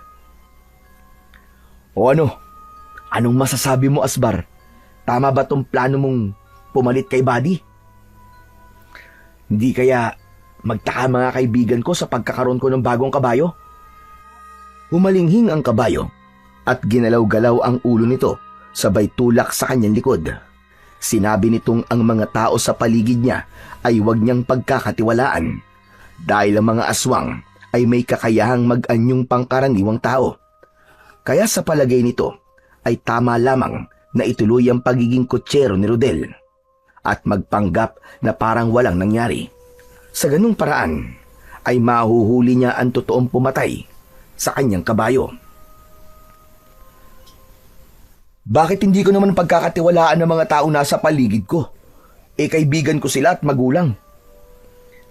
O ano? Anong masasabi mo, Asbar? Tama ba tong plano mong pumalit kay Buddy? Hindi kaya magtaka mga kaibigan ko sa pagkakaroon ko ng bagong kabayo? Humalinghing ang kabayo at ginalaw-galaw ang ulo nito sabay tulak sa kanyang likod. Sinabi nitong ang mga tao sa paligid niya ay huwag niyang pagkakatiwalaan dahil ang mga aswang ay may kakayahang mag-anyong pangkaraniwang tao. Kaya sa palagay nito ay tama lamang na ituloy ang pagiging kutsero ni Rodel at magpanggap na parang walang nangyari. Sa ganung paraan ay mahuhuli niya ang totoong pumatay sa kanyang kabayo. Bakit hindi ko naman pagkakatiwalaan ng mga taong nasa paligid ko? Kaibigan ko sila at magulang.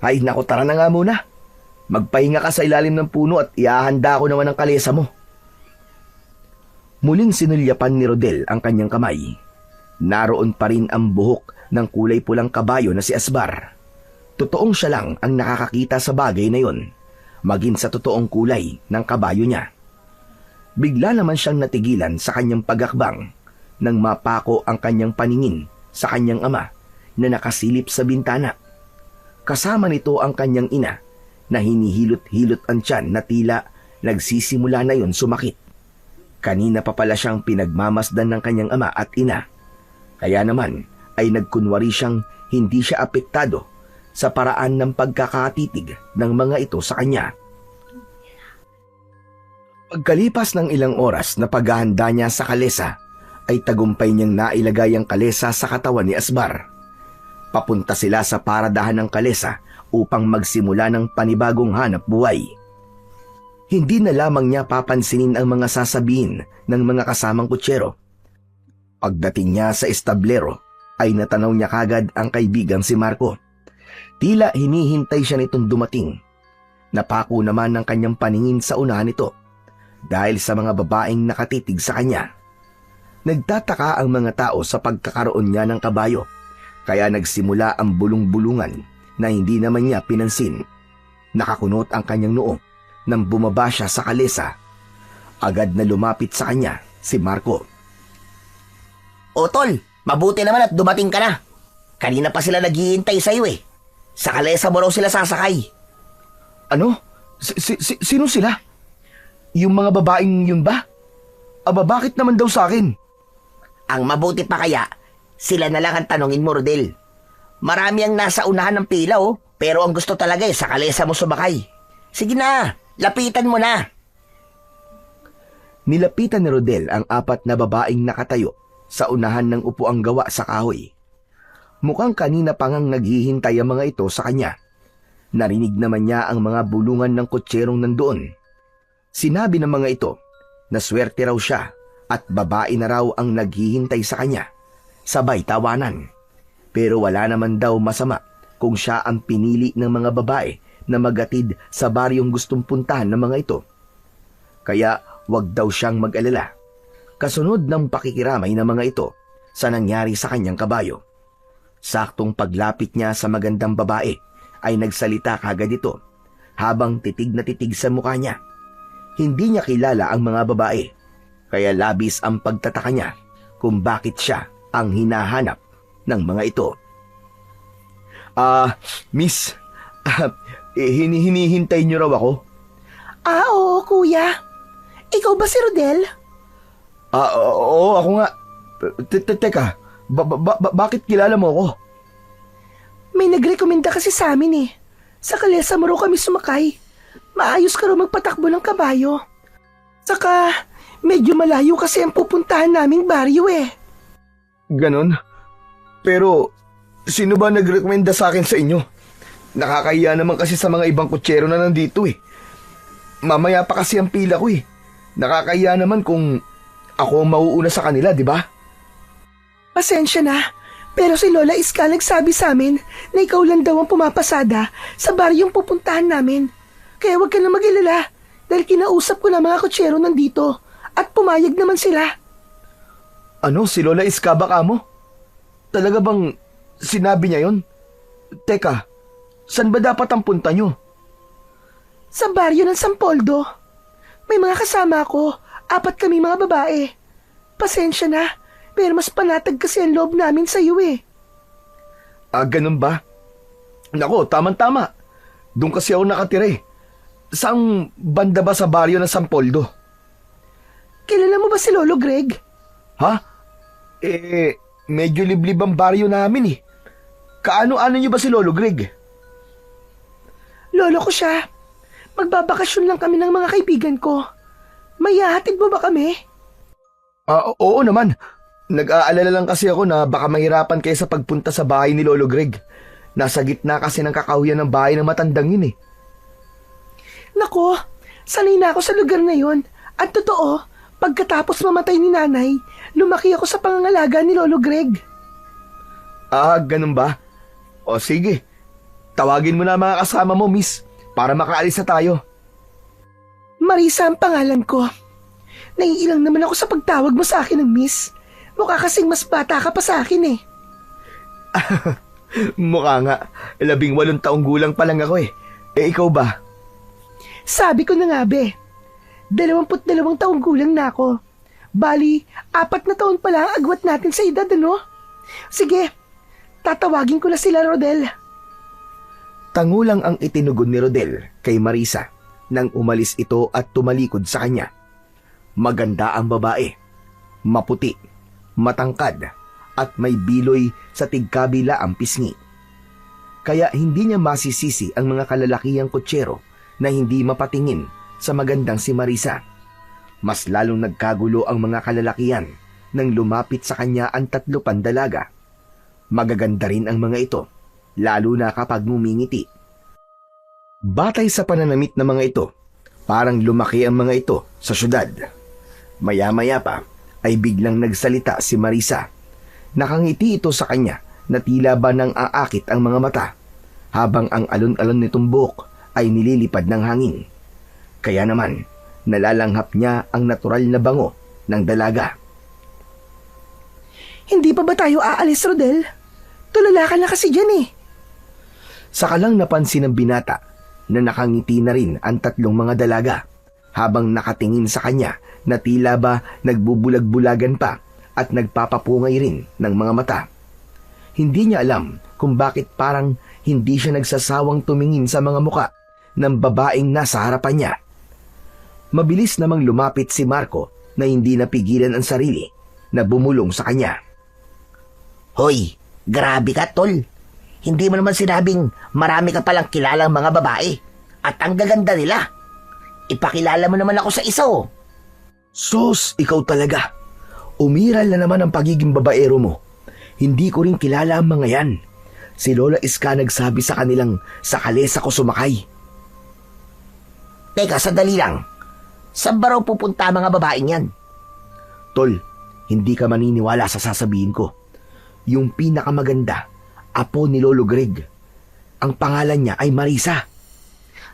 Ay naku, tara na nga muna. Magpahinga ka sa ilalim ng puno at iahanda ko naman ang kalesa mo. Muling sinulyapan ni Rodel ang kanyang kamay. Naroon pa rin ang buhok ng kulay pulang kabayo na si Asbar. Totoong siya lang ang nakakakita sa bagay na yon, maging sa totoong kulay ng kabayo niya. Bigla naman siyang natigilan sa kanyang pagakbang nang mapako ang kanyang paningin sa kanyang ama na nakasilip sa bintana. Kasama nito ang kanyang ina na hinihilot-hilot ang tiyan na tila nagsisimula na yon sumakit. Kanina pa pala siyang pinagmamasdan ng kanyang ama at ina. Kaya naman ay nagkunwari siyang hindi siya apektado sa paraan ng pagkakatitig ng mga ito sa kanya. Pagkalipas ng ilang oras na paghahanda niya sa kalesa, ay tagumpay niyang nailagay ang kalesa sa katawan ni Asbar. Papunta sila sa paradahan ng kalesa upang magsimula ng panibagong hanap buhay. Hindi na lamang niya papansinin ang mga sasabihin ng mga kasamang kutsero. Pagdating niya sa establero, ay natanaw niya kagad ang kaibigang si Marco. Tila hinihintay siya nitong dumating. Napako naman ang kanyang paningin sa unahan nito dahil sa mga babaeng nakatitig sa kanya. Nagtataka ang mga tao sa pagkakaroon niya ng kabayo, kaya nagsimula ang bulong-bulungan na hindi naman niya pinansin. Nakakunot ang kanyang noo nang bumaba siya sa kalesa. Agad na lumapit sa kanya si Marco. O tol, mabuti naman at dumating ka na. Kanina pa sila naghihintay sa'yo eh. Sa kalesa mo raw sila sasakay. Ano? Sino sila? Yung mga babaeng yun ba? Aba, bakit naman daw sa akin? Ang mabuti pa kaya, sila na lang ang tanongin mo, Rodel. Marami ang nasa unahan ng pila, oh. Pero ang gusto talaga sa kalesa mo sumakay. Sige na, lapitan mo na. Nilapitan ni Rodel ang 4 na babaeng nakatayo sa unahan ng upuang gawa sa kahoy. Mukhang kanina pa ngang naghihintay ang mga ito sa kanya. Narinig naman niya ang mga bulungan ng kutserong nandoon. Sinabi ng mga ito na swerte raw siya at babae na raw ang naghihintay sa kanya. Sabay tawanan. Pero wala naman daw masama kung siya ang pinili ng mga babae na magatid sa baryong gustong puntahan ng mga ito. Kaya wag daw siyang mag-alala. Kasunod ng pakikiramay ng mga ito sa nangyari sa kanyang kabayo. Saktong paglapit niya sa magandang babae ay nagsalita kagad ito habang titig na titig sa mukha niya. Hindi niya kilala ang mga babae, kaya labis ang pagtataka niya kung bakit siya ang hinahanap ng mga ito. Miss, hinihintay niyo raw ako? Oo, kuya. Ikaw ba si Rodel? Oo, ako nga. Teka, bakit kilala mo ako? May nagrekomenda kasi sa amin eh. Sa kalesa mo raw kami sumakay. Maayos ka raw magpatakbo ng kabayo. Saka, medyo malayo kasi ang pupuntahan naming baryo eh. Ganon? Pero, sino ba nagrekomenda sa akin sa inyo? Nakakahiya naman kasi sa mga ibang kutsero na nandito eh. Mamaya pa kasi ang pila ko eh. Nakakahiya naman kung ako ang mauuna sa kanila, di ba? Pasensya na, pero si Lola Iska nagsabi sa amin na ikaw lang daw ang pumapasada sa baryong pupuntahan namin. Kaya huwag ka na mag-alala dahil kinausap ko na mga kutsero nandito at pumayag naman sila. Ano, si Lola Iska baka mo? Talaga bang sinabi niya yon? Teka, saan ba dapat ang punta nyo? Sa baryo ng Sampoldo. May mga kasama ako, 4 kami mga babae. Pasensya na, pero mas panatag kasi ang loob namin sa iyo eh. Ganun ba? Nako, tama-tama. Doon kasi ako nakatira eh. Saang banda ba sa baryo ng Sampoldo? Kilala mo ba si Lolo Greg? Ha? Medyo liblib ang baryo namin eh. Kaano-ano niyo ba si Lolo Greg? Lolo ko siya. Magbabakasyon lang kami ng mga kaibigan ko. May hahatid mo ba kami? Oo naman. Nag-aalala lang kasi ako na baka mahirapan kayo sa pagpunta sa bahay ni Lolo Greg. Nasa gitna kasi ng kakahuyan ng bahay ng matandang yun eh. Nako, sanay na ako sa lugar na yon. At totoo, pagkatapos mamatay ni nanay, lumaki ako sa pangangalaga ni Lolo Greg. Ganun ba? O sige, tawagin mo na mga kasama mo, miss, para makaalis na tayo. Marisa ang pangalan ko. Naiilang naman ako sa pagtawag mo sa akin ng miss. Mukha kasing mas bata ka pa sa akin eh. Mukha nga, 18 taong gulang pa lang ako eh. Ikaw ba? Sabi ko na nga be, 22 taong gulang na ako. Bali, 4 na taon pa lang ang agwat natin sa edad, ano? Sige, tatawagin ko na sila, Rodel. Tangulang ang itinugon ni Rodel kay Marisa nang umalis ito at tumalikod sa kanya. Maganda ang babae, maputi, matangkad, at may biloy sa tigkabila ang pisngi. Kaya hindi niya masisisi ang mga kalalakihang kutsero na hindi mapatingin sa magandang si Marisa. Mas lalong nagkagulo ang mga kalalakihan nang lumapit sa kanya ang 3 pandalaga. Magaganda rin ang mga ito, lalo na kapag ngumingiti. Batay sa pananamit ng mga ito, parang lumaki ang mga ito sa syudad. Maya-maya pa ay biglang nagsalita si Marisa. Nakangiti ito sa kanya na tila ba nang aakit ang mga mata, habang ang alon-alon nitong buhok ay nililipad ng hangin. Kaya naman, nalalanghap niya ang natural na bango ng dalaga. Hindi pa ba tayo aalis, Rodel? Tulala ka na kasi dyan eh. Saka lang napansin ng binata na nakangiti na rin ang 3 mga dalaga, habang nakatingin sa kanya na tila ba nagbubulag-bulagan pa at nagpapapungay rin ng mga mata. Hindi niya alam kung bakit parang hindi siya nagsasawang tumingin sa mga muka ng babaeng nasa harapan niya. Mabilis namang lumapit si Marco na hindi napigilan ang sarili na bumulong sa kanya. Hoy, grabe ka, tol. Hindi mo naman sinabing marami ka palang kilalang mga babae. At ang gaganda nila. Ipakilala mo naman ako sa isa, oh. Sus, ikaw talaga. Umiral na naman ang pagiging babaero mo. Hindi ko rin kilala ang mga yan. Si Lola Iska nagsabi sa kanilang sa kalesa ko sumakay. Teka, sandali lang. Saan ba raw pupunta ang mga babaeng yan? Tol, hindi ka maniniwala sa sasabihin ko. Yung pinakamaganda, apo ni Lolo Greg. Ang pangalan niya ay Marisa.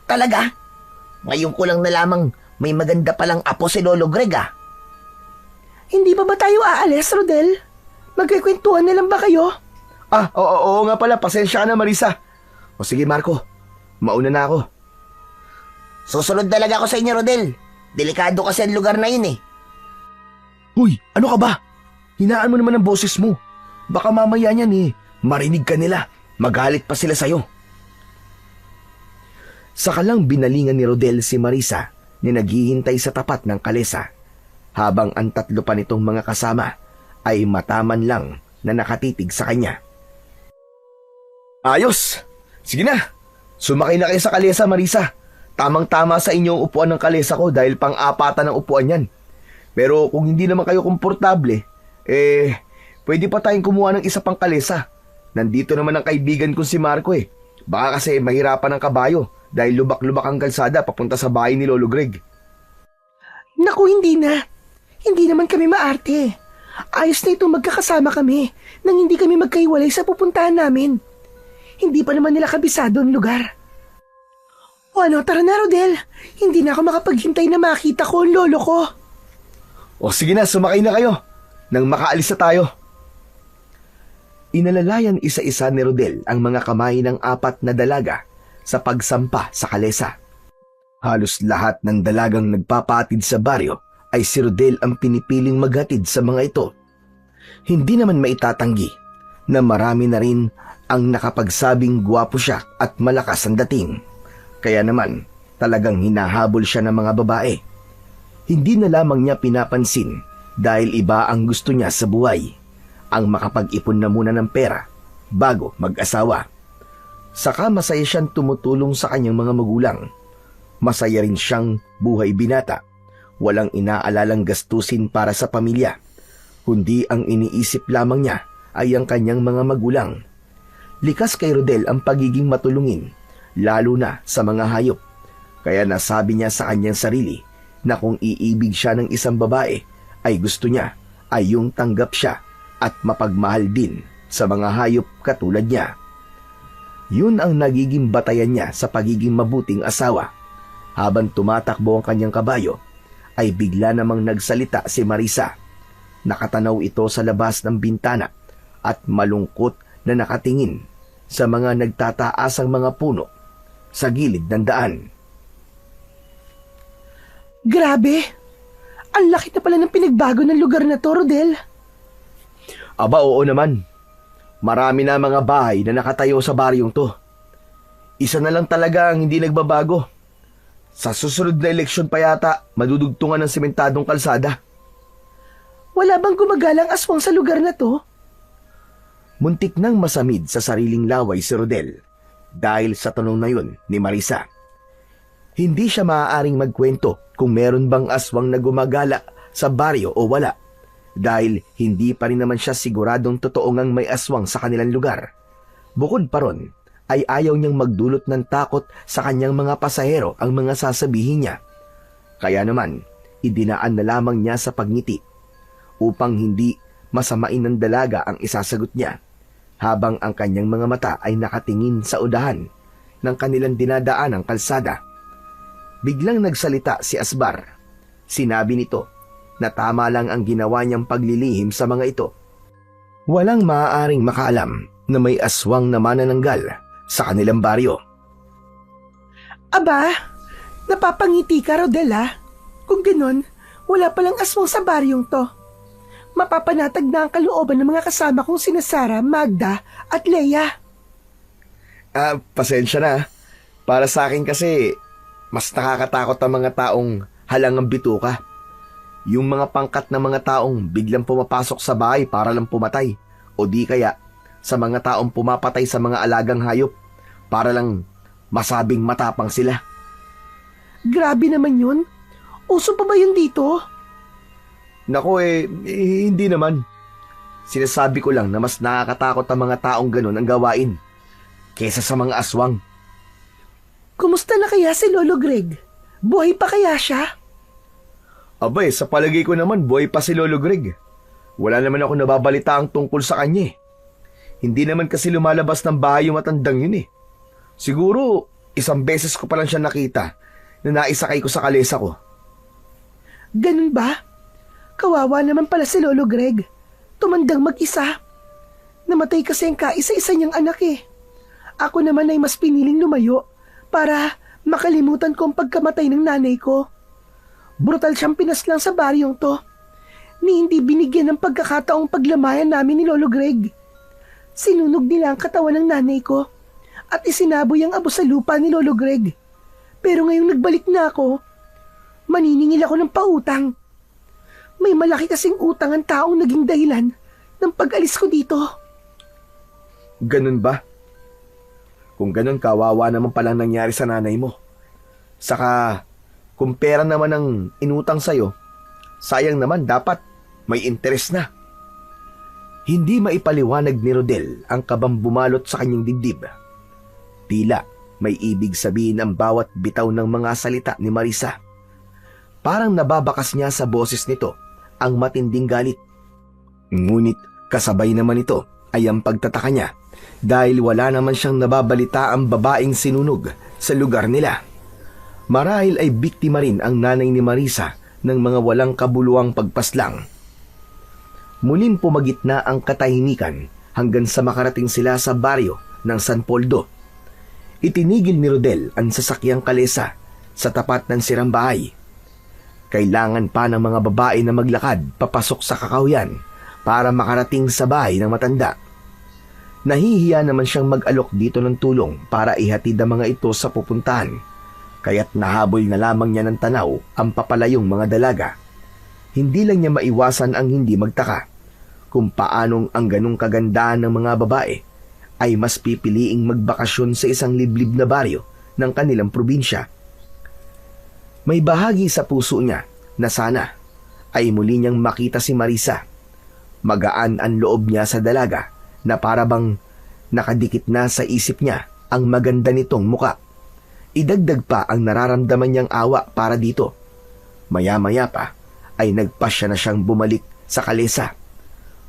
Talaga? Ngayon ko lang nalamang may maganda palang apo si Lolo Greg, ah. Hindi ba tayo aalis, Rodel? Magkikwentuhan na lang ba kayo? Oo nga pala, pasensya ka na Marisa. O sige Marco, mauna na ako. Susunod talaga ako sa inyo, Rodel. Delikado kasi ang lugar na yun, eh. Huy, ano ka ba? Hinaan mo naman ang boses mo. Baka mamaya niyan marinig ka nila. Magalit pa sila sa'yo. Saka lang binalingan ni Rodel si Marisa ni naghihintay sa tapat ng kalesa, habang ang tatlo pa nitong mga kasama ay mataman lang na nakatitig sa kanya. Ayos! Sige na! Sumakay na kayo sa kalesa, Marisa. Tamang-tama sa inyong upuan ng kalesa ko dahil pang-apatan ng upuan yan. Pero kung hindi naman kayo komportable, pwede pa tayong kumuha ng isa pang kalesa. Nandito naman ang kaibigan kong si Marco eh. Baka kasi mahirapan ang kabayo dahil lubak-lubak ang kalsada papunta sa bahay ni Lolo Greg. Naku, hindi na. Hindi naman kami maarte. Ayos na ito magkakasama kami nang hindi kami magkaiwalay sa pupuntahan namin. Hindi pa naman nila kabisado ang lugar. O ano, tara na Rodel. Hindi na ako makapaghintay na makita ko ang lolo ko. O sige na, sumakay na kayo. Nang makaalis na tayo. Inalalayan isa-isa ni Rodel ang mga kamay ng apat na dalaga sa pagsampa sa kalesa. Halos lahat ng dalagang nagpapatid sa baryo ay si Rodel ang pinipiling maghatid sa mga ito. Hindi naman maitatanggi na marami na rin ang nakapagsabing gwapo siya at malakas ang dating. Kaya naman talagang hinahabol siya ng mga babae. Hindi na lamang niya pinapansin dahil iba ang gusto niya sa buhay, ang makapag-ipon na muna ng pera bago mag-asawa. Saka masaya siyang tumutulong sa kanyang mga magulang. Masaya rin siyang buhay binata. Walang inaalalang gastusin para sa pamilya, kundi ang iniisip lamang niya ay ang kanyang mga magulang. Likas kay Rodel ang pagiging matulungin, lalo na sa mga hayop. Kaya nasabi niya sa kanyang sarili na kung iibig siya ng isang babae, ay gusto niya ay yung tanggap siya at mapagmahal din sa mga hayop katulad niya. Yun ang nagiging batayan niya sa pagiging mabuting asawa. Habang tumatakbo ang kanyang kabayo, ay bigla namang nagsalita si Marisa. Nakatanaw ito sa labas ng bintana at malungkot na nakatingin sa mga nagtataasang mga puno sa gilid ng daan. Grabe! Ang laki na pala ng pinagbago ng lugar na to, Rodel. Aba, oo naman. Marami na mga bahay na nakatayo sa baryong to. Isa na lang talaga ang hindi nagbabago. Sa susunod na eleksyon pa yata, madudugtungan ng sementadong kalsada. Wala bang gumagalang aswang sa lugar na to? Muntik nang masamid sa sariling laway si Rodel dahil sa tanong na yun ni Marisa. Hindi siya maaaring magkwento kung meron bang aswang na gumagala sa baryo o wala dahil hindi pa rin naman siya siguradong totoo ngang may aswang sa kanilang lugar. Bukod pa ron, ay ayaw niyang magdulot ng takot sa kanyang mga pasahero ang mga sasabihin niya. Kaya naman, idinaan na lamang niya sa pagngiti upang hindi masamain ng dalaga ang isasagot niya habang ang kanyang mga mata ay nakatingin sa udahan ng kanilang dinadaanang kalsada. Biglang nagsalita si Asbar. Sinabi nito na tama lang ang ginawa niyang paglilihim sa mga ito. Walang maaaring makaalam na may aswang na manananggal sa kanilang baryo. Aba, napapangiti ka, Rodel, ah. Kung ganon, wala palang aswang sa baryong to. Mapapanatag na ang kalooban ng mga kasama kong sina Sarah, Magda at Leia. Pasensya na. Para sa akin kasi, mas nakakatakot ang mga taong halangang bituka. Yung mga pangkat na mga taong biglang pumapasok sa bahay para lang pumatay, o di kaya sa mga taong pumapatay sa mga alagang hayop para lang masabing matapang sila. Grabe naman yun. Uso pa ba yun dito? Nako hindi naman. Sinasabi ko lang na mas nakakatakot ang mga taong ganun ang gawain kesa sa mga aswang. Kumusta na kaya si Lolo Greg? Buhay pa kaya siya? Abay, sa palagay ko naman, buhay pa si Lolo Greg. Wala naman ako nababalitaang tungkol sa kanya eh. Hindi naman kasi lumalabas ng bahay yung matandang yun eh. Siguro, isang beses ko pa lang siya nakita na naisakay ko sa kalesa ko. Ganun ba? Kawawa naman pala si Lolo Greg. Tumandang mag-isa. Namatay kasi ang kaisa-isa niyang anak eh. Ako naman ay mas piniling lumayo para makalimutan ko ang pagkamatay ng nanay ko. Brutal siyang pinaslang sa baryong to. Ni hindi binigyan ng pagkakataong paglamayan namin ni Lolo Greg. Sinunog nila ang katawan ng nanay ko at isinaboy ang abo sa lupa ni Lolo Greg. Pero ngayong nagbalik na ako, maniningil ako ng pautang. May malaki kasing utang ang taong naging dahilan ng pag-alis ko dito. Ganun ba? Kung ganun, kawawa naman palang nangyari sa nanay mo. Saka, kung pera naman ang inutang sa'yo, sayang naman dapat may interes na. Hindi maipaliwanag ni Rodel ang kabang bumalot sa kanyang dibdib. Tila may ibig sabihin ang bawat bitaw ng mga salita ni Marisa. Parang nababakas niya sa boses nito ang matinding galit. Ngunit kasabay naman ito ay ang pagtataka niya dahil wala naman siyang nababalita ang babaeng sinunog sa lugar nila. Marahil ay biktima rin ang nanay ni Marisa ng mga walang kabuluhang pagpaslang. Muling pumagitna ang katahimikan hanggang sa makarating sila sa baryo ng San Poldo. Itinigil ni Rodel ang sasakyang kalesa sa tapat ng sirang bahay. Kailangan pa ng mga babae na maglakad papasok sa kakawyan para makarating sa bahay ng matanda. Nahihiya naman siyang mag-alok dito ng tulong para ihatid ang mga ito sa pupuntahan. Kaya't nahabol na lamang niya ng tanaw ang papalayong mga dalaga. Hindi lang niya maiwasan ang hindi magtaka kung paanong ang ganong kagandahan ng mga babae ay mas pipiliing magbakasyon sa isang liblib na baryo ng kanilang probinsya. May bahagi sa puso niya na sana ay muli niyang makita si Marisa. Magaan ang loob niya sa dalaga na parabang nakadikit na sa isip niya ang maganda nitong muka. Idagdag pa ang nararamdaman niyang awa para dito. Maya-maya pa ay nagpasya na siyang bumalik sa kalesa.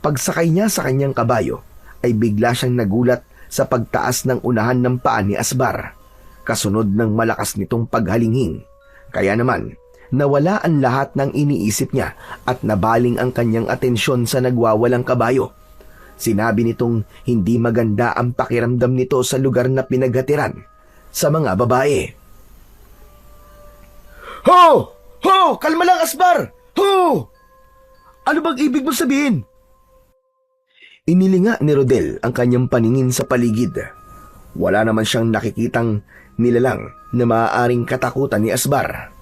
Pagsakay niya sa kanyang kabayo ay bigla siyang nagulat sa pagtaas ng unahan ng paa ni Asbar, kasunod ng malakas nitong paghalinghing. Kaya naman, nawala ang lahat ng iniisip niya at nabaling ang kanyang atensyon sa nagwawalang kabayo. Sinabi nitong hindi maganda ang pakiramdam nito sa lugar na pinaghatiran sa mga babae. Ho! Ho! Kalma lang, Asbar! Ho! Ano bang ibig mo sabihin? Inilinga ni Rodel ang kanyang paningin sa paligid. Wala naman siyang nakikitang nilalang na maaaring katakutan ni Asbar.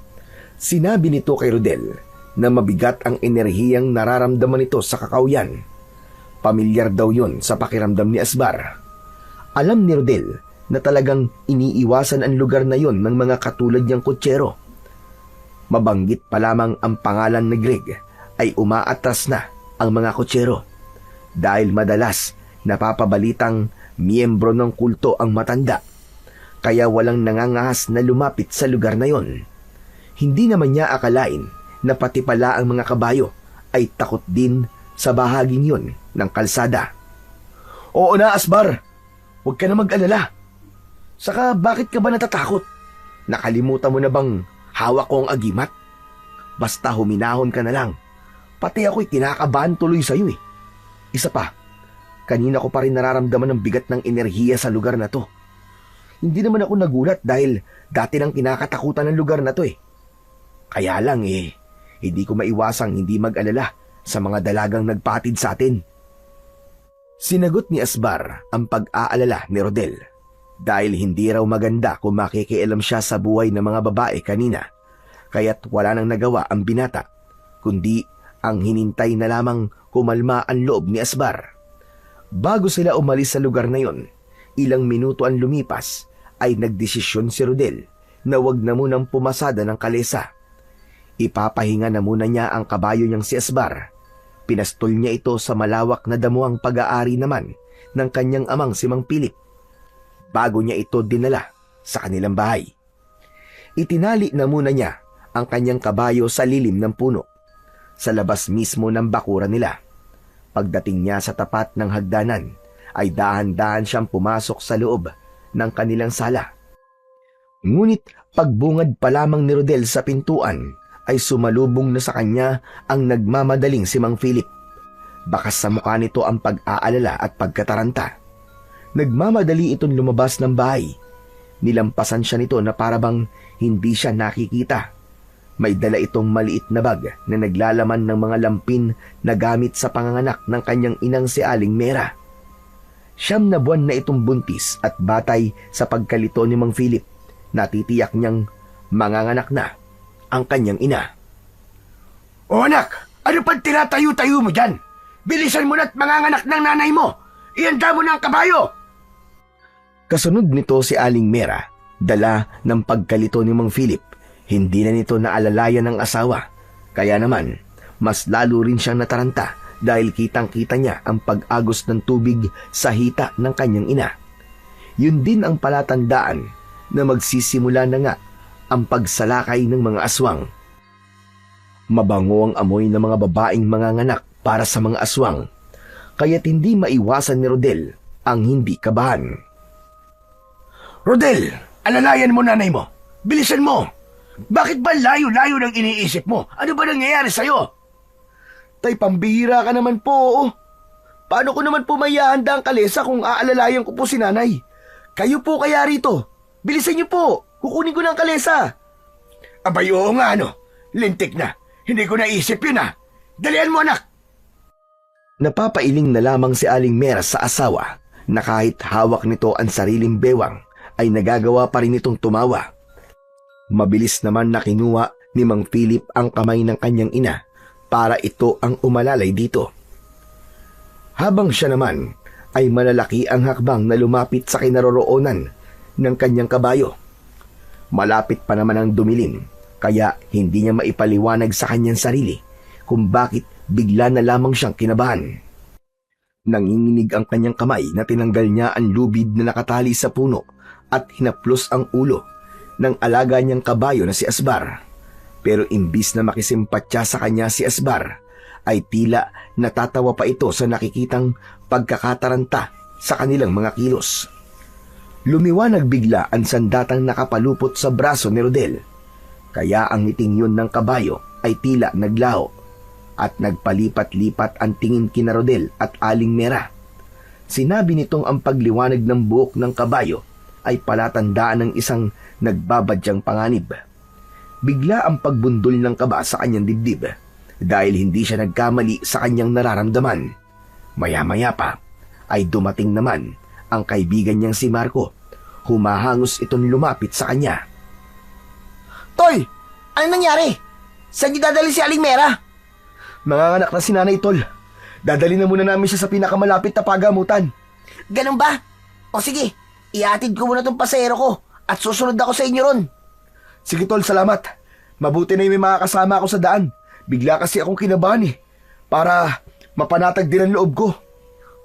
Sinabi nito kay Rodel na mabigat ang enerhiyang nararamdaman nito sa kakawyan. Pamilyar daw yun sa pakiramdam ni Asbar. Alam ni Rodel na talagang iniiwasan ang lugar na yon ng mga katulad niyang kutsero. Mabanggit pa lamang ang pangalan ni Greg ay umaatras na ang mga kutsero dahil madalas napapabalitang miyembro ng kulto ang matanda, kaya walang nangangahas na lumapit sa lugar na yon. Hindi naman niya akalain na pati pala ang mga kabayo ay takot din sa bahaging yon ng kalsada. Oo na, Asbar. Huwag ka na mag-alala. Saka bakit ka ba natatakot? Nakalimutan mo na bang hawak ko ang agimat? Basta huminahon ka na lang. Pati ako'y kinakabahan tuloy sa'yo eh. Isa pa, kanina ko pa rin nararamdaman ang bigat ng enerhiya sa lugar na to. Hindi naman ako nagulat dahil dati nang kinakatakutan ng lugar na to eh. Kaya lang hindi ko maiwasang hindi mag-alala sa mga dalagang nagpatid sa atin. Sinagot ni Asbar ang pag-aalala ni Rodel dahil hindi raw maganda kung makikialam siya sa buhay ng mga babae kanina, kaya't wala nang nagawa ang binata kundi ang hinintay na lamang kumalma ang loob ni Asbar. Bago sila umalis sa lugar na yon, ilang minuto ang lumipas ay nagdesisyon si Rodel na wag na munang pumasada ng kalesa. Ipapahinga na muna niya ang kabayo niyang si Asbar. Pinastol niya ito sa malawak na damuhang pag-aari naman ng kanyang amang si Mang Philip, bago niya ito dinala sa kanilang bahay. Itinali na muna niya ang kanyang kabayo sa lilim ng puno, sa labas mismo ng bakuran nila. Pagdating niya sa tapat ng hagdanan, ay dahan-dahan siyang pumasok sa loob ng kanilang sala. Ngunit pagbungad pa lamang ni Rodel sa pintuan, ay sumalubong na sa kanya ang nagmamadaling si Mang Philip. Bakas sa mukha nito ang pag-aalala at pagkataranta. Nagmamadali itong lumabas ng bahay. Nilampasan siya nito na parabang hindi siya nakikita. May dala itong maliit na bag na naglalaman ng mga lampin na gamit sa panganganak ng kanyang inang si Aling Mera. 9 na buwan na itong buntis at batay sa pagkalito ni Mang Philip. Natitiyak niyang manganganak na ang kanyang ina. O anak, ano pang tinatayo-tayo mo dyan? Bilisan mo na't manganganak ng nanay mo! Ihanda mo na ang kabayo! Kasunod nito si Aling Mera, dala ng pagkalito ni Mang Philip. Hindi na nito naalalayan ng asawa, kaya naman mas lalo rin siyang nataranta dahil kitang-kita niya ang pag-agos ng tubig sa hita ng kanyang ina. Yun din ang palatandaan na magsisimula na nga ang pagsalakay ng mga aswang. Mabango ang amoy ng mga babaeng manganganak para sa mga aswang, kaya't hindi maiwasan ni Rodel ang hindi kabahan. Rodel, alalayan mo nanay mo! Bilisan mo! Bakit ba layo-layo ng iniisip mo? Ano ba nangyayari sa'yo? Tay, pambihira ka naman po. Paano ko naman po maihahanda ang kalesa kung aalalayan ko po si nanay? Kayo po kaya rito. Bilisan niyo po. Kukunin ko ng kalesa. Abay, oo nga ano. Lintik na. Hindi ko naisip yun ah. Dalian mo anak. Napapailing na lamang si Aling Mera sa asawa na kahit hawak nito ang sariling bewang ay nagagawa pa rin itong tumawa. Mabilis naman na kinuha ni Mang Philip ang kamay ng kanyang ina para ito ang umalalay dito. Habang siya naman ay malalaki ang hakbang na lumapit sa kinaroroonan ng kanyang kabayo. Malapit pa naman ang dumilim, kaya hindi niya maipaliwanag sa kanyang sarili kung bakit bigla na lamang siyang kinabahan. Nanginginig ang kanyang kamay na tinanggal niya ang lubid na nakatali sa puno at hinaplos ang ulo ng alaga niyang kabayo na si Asbar. Pero imbis na makisimpatya sa kanya si Asbar, ay tila natatawa pa ito sa nakikitang pagkakataranta sa kanilang mga kilos. Lumiwanag bigla ang sandatang nakapalupot sa braso ni Rodel, kaya ang ngiting yun ng kabayo ay tila naglaho at nagpalipat-lipat ang tingin kina Rodel at Aling Mera. Sinabi nitong ang pagliwanag ng buhok ng kabayo ay palatandaan ng isang nagbabadyang panganib. Bigla ang pagbundol ng kaba sa kanyang dibdib dahil hindi siya nagkamali sa kanyang nararamdaman. Maya-maya pa ay dumating naman ang kaibigan niyang si Marco. Humahangos itong lumapit sa kanya. Tol, ano nangyari? Saan niyo dadali si Aling Mera? Manganganak na si Nanay, Tol. Dadali na muna namin siya sa pinakamalapit na pagamutan. Ganun ba? O sige, iatid ko muna tong pasero ko at susunod ako sa inyo ron. Sige, Tol, salamat. Mabuti na yung may mga kasama ako sa daan. Bigla kasi akong kinabahan para mapanatag din ang loob ko.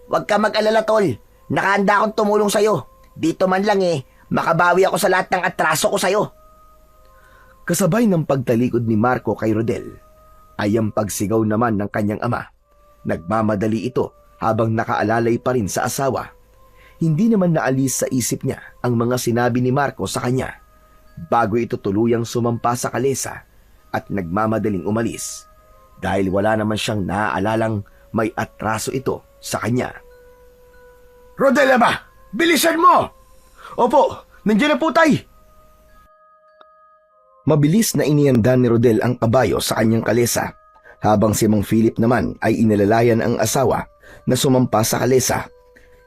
Huwag ka mag-alala, Tol. Nakahanda akong tumulong sa'yo. Dito man lang makabawi ako sa lahat ng atraso ko sa'yo. Kasabay ng pagtalikod ni Marco kay Rodel, ay ang pagsigaw naman ng kanyang ama. Nagmamadali ito habang nakaalalay pa rin sa asawa. Hindi naman naalis sa isip niya ang mga sinabi ni Marco sa kanya bago ito tuluyang sumampa sa kalesa at nagmamadaling umalis dahil wala naman siyang naaalalang may atraso ito sa kanya. Rodel ba? Bilisan mo! Opo, nandiyan na po tay! Mabilis na inihanda ni Rodel ang kabayo sa kanyang kalesa habang si Mang Philip naman ay inalalayan ang asawa na sumampa sa kalesa.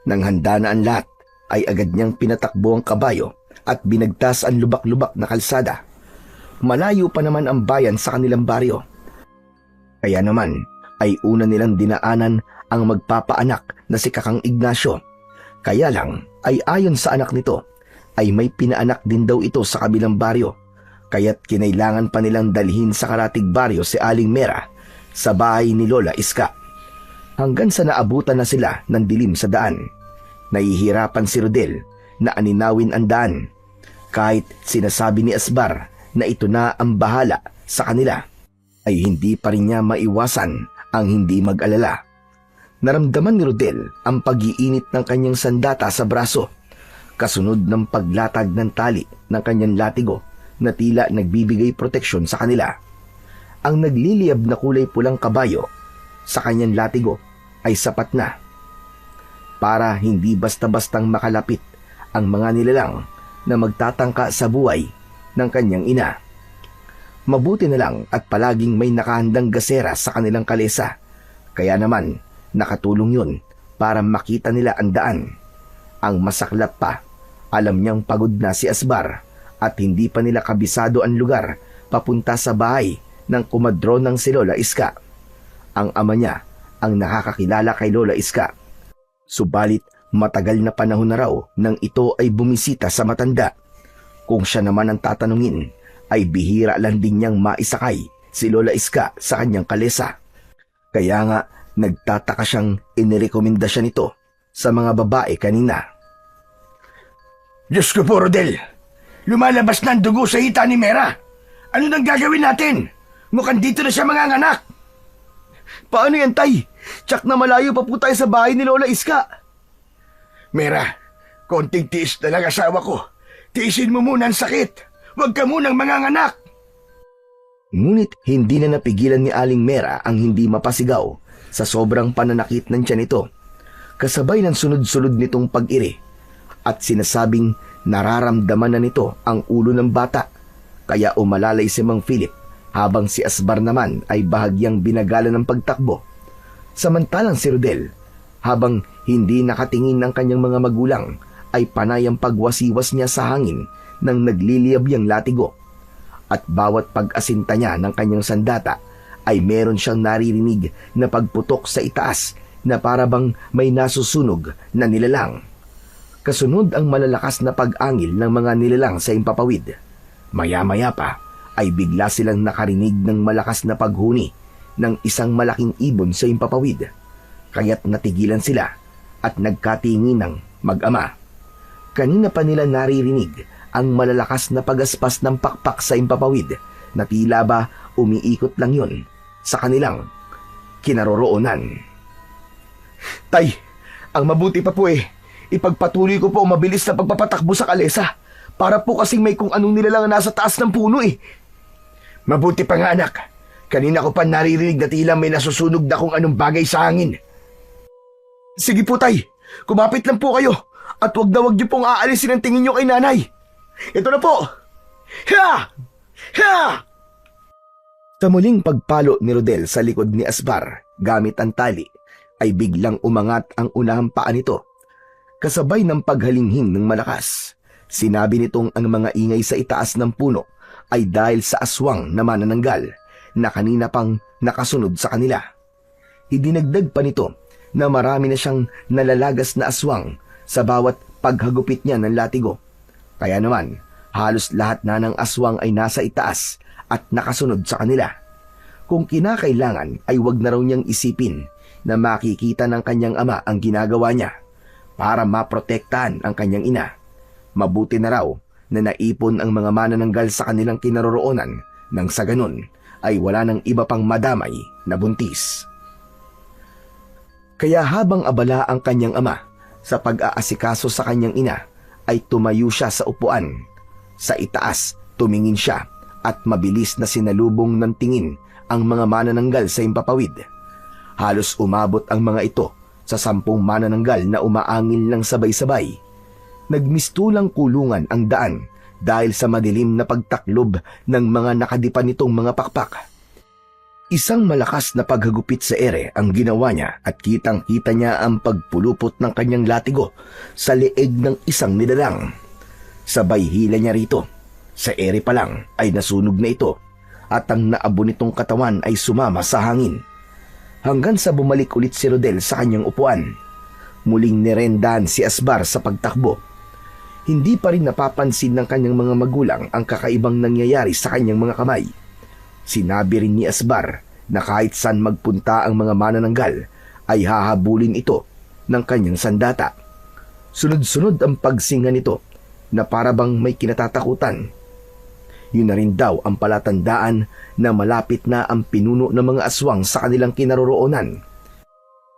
Nang handa na ang lahat ay agad niyang pinatakbo ang kabayo at binagtas ang lubak-lubak na kalsada. Malayo pa naman ang bayan sa kanilang baryo. Kaya naman ay una nilang dinaanan ang magpapaanak na si Kakang Ignacio. Kaya lang ay ayon sa anak nito ay may pinaanak din daw ito sa kabilang baryo, kaya't kinailangan pa nilang dalhin sa karatig baryo si Aling Mera sa bahay ni Lola Iska. Hanggang sa naabutan na sila ng dilim sa daan, nahihirapan si Rodel na aninawin ang daan. Kahit sinasabi ni Asbar na ito na ang bahala sa kanila, ay hindi pa rin niya maiwasan ang hindi mag-alala. Naramdaman ni Rodel ang pag-iinit ng kanyang sandata sa braso, kasunod ng paglatag ng tali ng kanyang latigo na tila nagbibigay proteksyon sa kanila. Ang nagliliyab na kulay pulang kabayo sa kanyang latigo ay sapat na para hindi basta-bastang makalapit ang mga nilalang na magtatangka sa buhay ng kanyang ina. Mabuti na lang at palaging may nakahandang gasera sa kanilang kalesa, kaya naman nakatulong yun para makita nila ang daan. Ang masaklap pa, alam niyang pagod na si Asbar at hindi pa nila kabisado ang lugar papunta sa bahay ng kumadron ng si Lola Iska. Ang ama niya ang nakakakilala kay Lola Iska. Subalit matagal na panahon na raw nang ito ay bumisita sa matanda. Kung siya naman ang tatanungin, ay bihira lang din niyang maisakay si Lola Iska sa kanyang kalesa. Kaya nga nagtataka siyang inirekomenda siya nito sa mga babae kanina. Diyos ko po, Rodel. Lumalabas na ang dugo sa hita ni Mera. Ano nang gagawin natin? Mukhang dito na siya manganganak. Paano yan, Tay? Tsak na malayo pa po tayo sa bahay ni Lola Iska. Mera, konting tiis na lang asawa ko. Tiisin mo muna ang sakit. Huwag ka munang manganganak. Ngunit hindi na napigilan ni Aling Mera ang hindi mapasigaw sa sobrang pananakit ng tiyan nito, kasabay ng sunod-sunod nitong pag-iri, at sinasabing nararamdaman na nito ang ulo ng bata, kaya umalalay si Mang Philip habang si Asbar naman ay bahagyang binagala ng pagtakbo. Samantalang si Rodel, habang hindi nakatingin ng kanyang mga magulang, ay panayang pagwasiwas niya sa hangin ng nagliliyab yang latigo. At bawat pag-asinta niya ng kanyang sandata ay meron siyang naririnig na pagputok sa itaas na parabang may nasusunog na nilalang. Kasunod ang malalakas na pag-angil ng mga nilalang sa impapawid. Maya-maya pa ay bigla silang nakarinig ng malakas na paghuni ng isang malaking ibon sa impapawid. Kaya't natigilan sila at nagkatingin ng mag-ama. Kanina pa nila naririnig ang malalakas na pagaspas ng pakpak sa impapawid na tila ba umiikot lang yun sa kanilang kinaroroonan. Tay, ang mabuti pa po ipagpatuloy ko po ang mabilis na pagpapatakbo sa kalesa para po kasing may kung anong nilalang nasa taas ng puno Mabuti pa nga, anak. Kanina ko pa naririnig na tila may nasusunog na kung anong bagay sa hangin. Sige po, Tay. Kumapit lang po kayo at wag niyo pong aalisin ang tingin niyo kay nanay. Ito na po! Ha! Ha! Sa muling pagpalo ni Rodel sa likod ni Asbar gamit ang tali, ay biglang umangat ang unahang paa nito. Kasabay ng paghalinghing ng malakas, sinabi nitong ang mga ingay sa itaas ng puno ay dahil sa aswang na manananggal na kanina pang nakasunod sa kanila. Idinagdag pa nito na marami na siyang nalalagas na aswang sa bawat paghagupit niya ng latigo. Kaya naman, halos lahat na ng aswang ay nasa itaas at nakasunod sa kanila. Kung kinakailangan ay wag na raw niyang isipin na makikita ng kanyang ama ang ginagawa niya para maprotektahan ang kanyang ina. Mabuti na raw na naipon ang mga manananggal sa kanilang kinaroroonan nang sa ganun ay wala nang iba pang madamay na buntis. Kaya habang abala ang kanyang ama sa pag-aasikaso sa kanyang ina, ay tumayo siya sa upuan. Sa itaas, tumingin siya at mabilis na sinalubong ng tingin ang mga manananggal sa impapawid. Halos umabot ang mga ito sa 10 manananggal na umaangil ng sabay-sabay. Nagmistulang kulungan ang daan dahil sa madilim na pagtaklob ng mga nakadipan nitong mga pakpak. Isang malakas na paghagupit sa ere ang ginawa niya at kitang-kita niya ang pagpulupot ng kanyang latigo sa leeg ng isang nilalang. Sabay hila niya rito. Sa ere pa lang ay nasunog na ito at ang naabo nitong katawan ay sumama sa hangin. Hanggang sa bumalik ulit si Rodel sa kanyang upuan. Muling nirendahan si Asbar sa pagtakbo. Hindi pa rin napapansin ng kanyang mga magulang ang kakaibang nangyayari sa kanyang mga kamay. Sinabi rin ni Asbar na kahit saan magpunta ang mga manananggal ay hahabulin ito ng kanyang sandata. Sunod-sunod ang pagsinga nito na parabang may kinatatakutan. Yun na rin daw ang palatandaan na malapit na ang pinuno ng mga aswang sa kanilang kinaroroonan.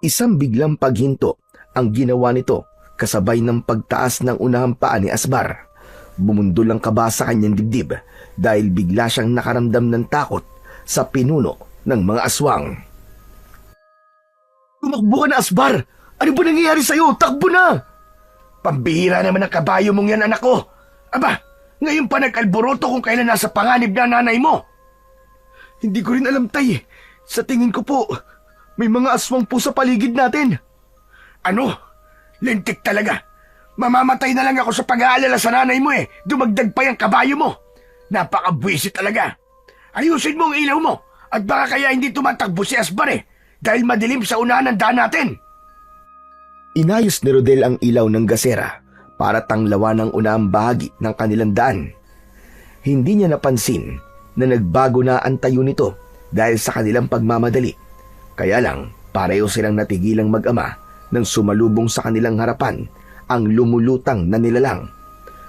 Isang biglang paghinto ang ginawa nito kasabay ng pagtaas ng unahang paa ni Asbar. Bumundol ang kaba sa kanyang dibdib dahil bigla siyang nakaramdam ng takot sa pinuno ng mga aswang. Tumakbo ka na, Asbar! Ano ba nangyayari sa'yo? Takbo na! Pambihira naman ang kabayo mong yan, anak ko! Aba, ngayon pa nag-alboroto kung kailan nasa panganib na nanay mo! Hindi ko rin alam, Tay. Sa tingin ko po, may mga aswang po sa paligid natin. Ano? Lintik talaga! Mamamatay na lang ako sa pag-aalala sa nanay mo eh! Dumagdag pa yung kabayo mo! Napakabwisit talaga! Ayusin mo ang ilaw mo! At baka kaya hindi tumatakbo si Asbar eh! Dahil madilim sa unahan ng daan natin! Inayos ni Rodel ang ilaw ng gasera para tanglawan ang unang bahagi ng kanilang daan. Hindi niya napansin na nagbago na ang tayo nito dahil sa kanilang pagmamadali. Kaya lang, pareho silang natigilang mag-ama nang sumalubong sa kanilang harapan ang lumulutang na nilalang.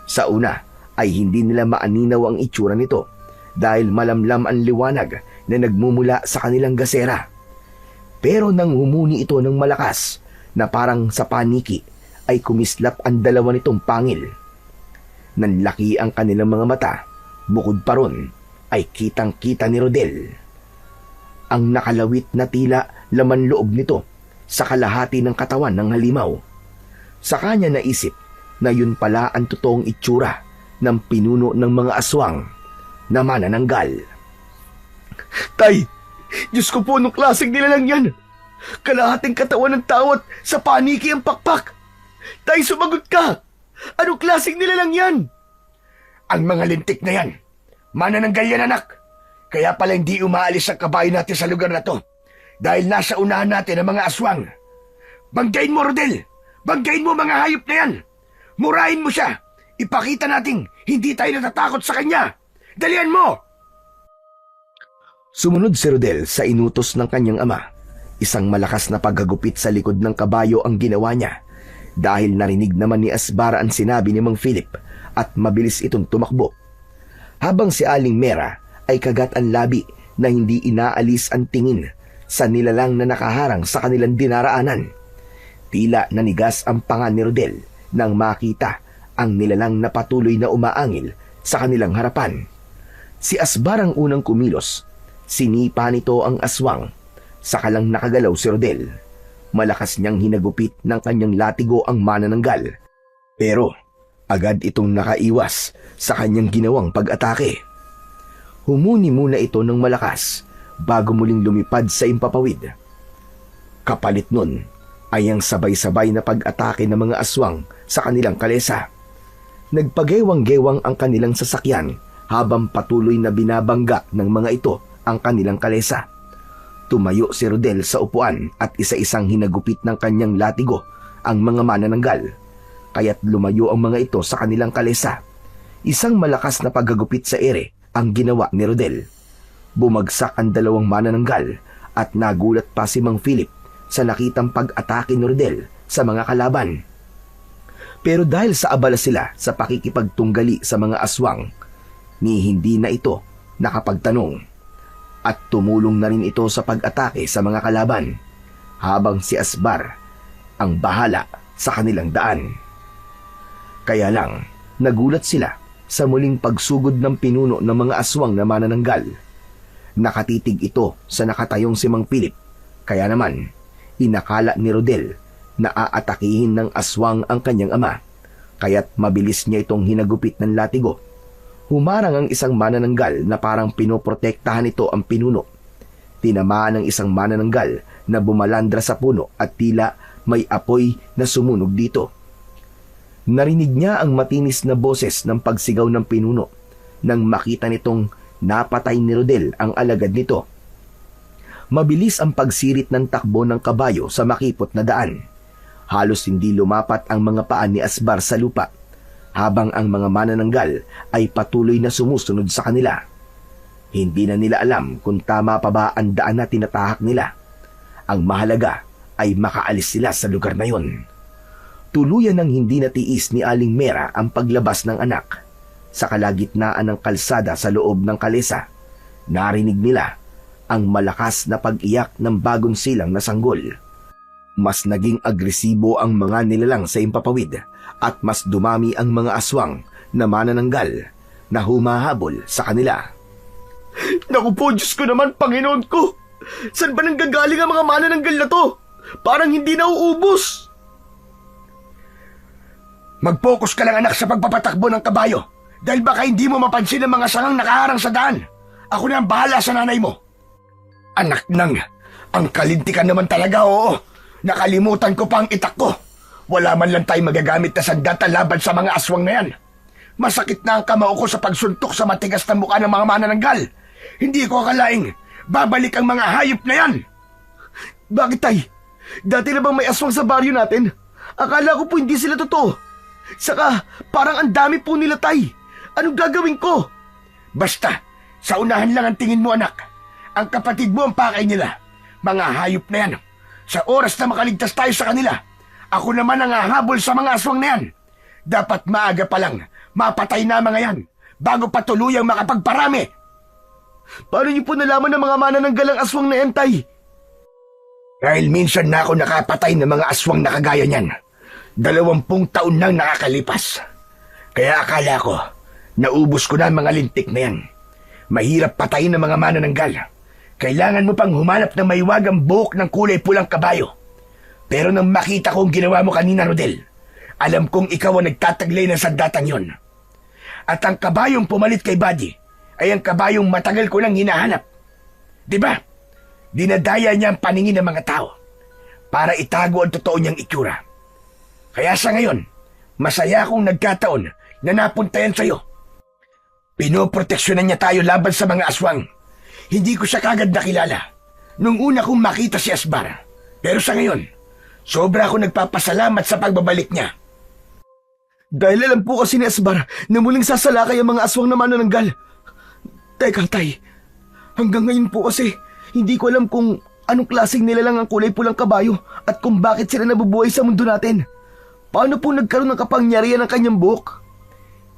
Sa una ay hindi nila maaninaw ang itsura nito dahil malamlam ang liwanag na nagmumula sa kanilang gasera. Pero nang humuni ito ng malakas na parang sa paniki, ay kumislap ang dalawa nitong pangil. Nanlaki ang kanilang mga mata, bukod pa ron ay kitang-kita ni Rodel ang nakalawit na tila laman loob nito sa kalahati ng katawan ng halimaw. Sa kanya naisip na yun pala ang totoong itsura ng pinuno ng mga aswang na manananggal. Tay, Diyos ko po, anong klaseng nilalang yan? Kalahating katawan ng tao at sa paniki ang pakpak. Tay, sumagot ka! Anong klaseng nilalang yan? Ang mga lintik na yan, manananggal yan, anak. Kaya pala hindi umaalis ang kabayo natin sa lugar na to dahil nasa unahan natin ang mga aswang. Banggain mo, Rodel! Banggain mo mga hayop na yan! Murahin mo siya! Ipakita nating hindi tayo natatakot sa kanya! Dalian mo! Sumunod si Rodel sa inutos ng kanyang ama. Isang malakas na paggagupit sa likod ng kabayo ang ginawa niya dahil narinig naman ni Asbar ang sinabi ni Mang Philip at mabilis itong tumakbo. Habang si Aling Mera ay kagat ang labi na hindi inaalis ang tingin sa nilalang na nakaharang sa kanilang dinaraanan. Tila nanigas ang panga ni Rodel nang makita ang nilalang na patuloy na umaangil sa kanilang harapan. Si Asbar ang unang kumilos. Sinipa nito ang aswang. Sakalang nakagalaw si Rodel. Malakas niyang hinagupit ng kanyang latigo ang manananggal. Pero agad itong nakaiwas sa kanyang ginawang pag-atake. Humuni muna ito ng malakas bago muling lumipad sa impapawid. Kapalit nun ay ang sabay-sabay na pag-atake ng mga aswang sa kanilang kalesa. Nagpagewang-gewang ang kanilang sasakyan habang patuloy na binabangga ng mga ito ang kanilang kalesa. Tumayo si Rodel sa upuan at isa-isang hinagupit ng kanyang latigo ang mga manananggal. Kaya't lumayo ang mga ito sa kanilang kalesa. Isang malakas na paggagupit sa ere ang ginawa ni Rodel. Bumagsak ang dalawang manananggal at nagulat pa si Mang Philip sa nakitang pag-atake ni Rodel sa mga kalaban. Pero dahil sa abala sila sa pakikipagtunggali sa mga aswang, ni hindi na ito nakapagtanong. At tumulong na rin ito sa pag-atake sa mga kalaban, habang si Asbar ang bahala sa kanilang daan. Kaya lang, nagulat sila sa muling pagsugod ng pinuno ng mga aswang na manananggal. Nakatitig ito sa nakatayong si Mang Philip, kaya naman, inakala ni Rodel na aatakihin ng aswang ang kanyang ama, kaya't mabilis niya itong hinagupit ng latigo. Humarang ang isang manananggal na parang pinoprotektahan nito ang pinuno. Tinamaan ng isang manananggal na bumalandra sa puno at tila may apoy na sumunog dito. Narinig niya ang matinis na boses ng pagsigaw ng pinuno nang makita nitong napatay ni Rodel ang alagad nito. Mabilis ang pagsirit ng takbo ng kabayo sa makipot na daan. Halos hindi lumapat ang mga paa ni Asbar sa lupa, habang ang mga manananggal ay patuloy na sumusunod sa kanila. Hindi na nila alam kung tama pa ba ang daan na tinatahak nila. Ang mahalaga ay makaalis sila sa lugar na yon. Tuluyan ng hindi natiis ni Aling Mera ang paglabas ng anak. Sa kalagitnaan ng kalsada sa loob ng kalesa, narinig nila ang malakas na pag-iyak ng bagong silang na sanggol. Mas naging agresibo ang mga nilalang sa Impapawid at mas dumami ang mga aswang na manananggal na humahabol sa kanila. Naku po, Diyos ko naman, Panginoon ko! Saan ba nanggagaling ang mga manananggal na to? Parang hindi nauubos. Mag-focus ka lang, anak, sa pagpapatakbo ng kabayo, dahil baka hindi mo mapansin ang mga sangang nakaharang sa daan. Ako na ang bahala sa nanay mo. Anak nang, ang kalintikan naman talaga, oo. Nakalimutan ko pa ang itak ko. Wala man lang tayo magagamit na sandata laban sa mga aswang na yan. Masakit na ang kamao ko sa pagsuntok sa matigas na mukha ng mga manananggal. Hindi ko akalaing babalik ang mga hayop na yan. Bakit, Tay? Dati na bang may aswang sa baryo natin? Akala ko po hindi sila totoo. Saka, parang ang dami po nila, Tay. Anong gagawin ko? Basta, sa unahan lang ang tingin mo, anak. Ang kapatid mo ang pakay nila. Mga hayop na yan. Sa oras na makaligtas tayo sa kanila, ako naman ang hahabol sa mga aswang na yan. Dapat maaga pa lang, mapatay na mga yan, bago pa tuluyang makapagparami. Paano niyo po nalaman ng mga manananggalang aswang na yan, Tay? Dahil minsan na ako nakapatay ng mga aswang na kagaya niyan. 20 taon nang nakakalipas. Kaya akala ko, naubos ko na ang mga lintik na yan. Mahirap patayin ng mga manananggal. Kailangan mo pang humanap ng maiwagang buhok ng kulay pulang kabayo. Pero nang makita ko ang ginawa mo kanina, Rodel, alam kong ikaw ang nagtataglay ng sandatang yon. At ang kabayong pumalit kay Buddy ay ang kabayong matagal ko nang hinahanap. Diba? Dinadaya niya ang paningin ng mga tao para itago ang totoo niyang itsura. Kaya sa ngayon, masaya akong nagkataon na napunta yan sa'yo. Pinoproteksyonan niya tayo laban sa mga aswang. Hindi ko siya kagad nakilala nung una kong makita si Asbar. Pero sa ngayon, sobra akong nagpapasalamat sa pagbabalik niya. Dahil alam po kasi ni Asbar na muling sasalakay ang mga aswang na manananggal. Teka, Tay. Hanggang ngayon po kasi, hindi ko alam kung anong klaseng nilalang ang kulay pulang kabayo at kung bakit sila nabubuhay sa mundo natin. Paano po nagkaroon ng kapangyarihan ng kanyang buhok?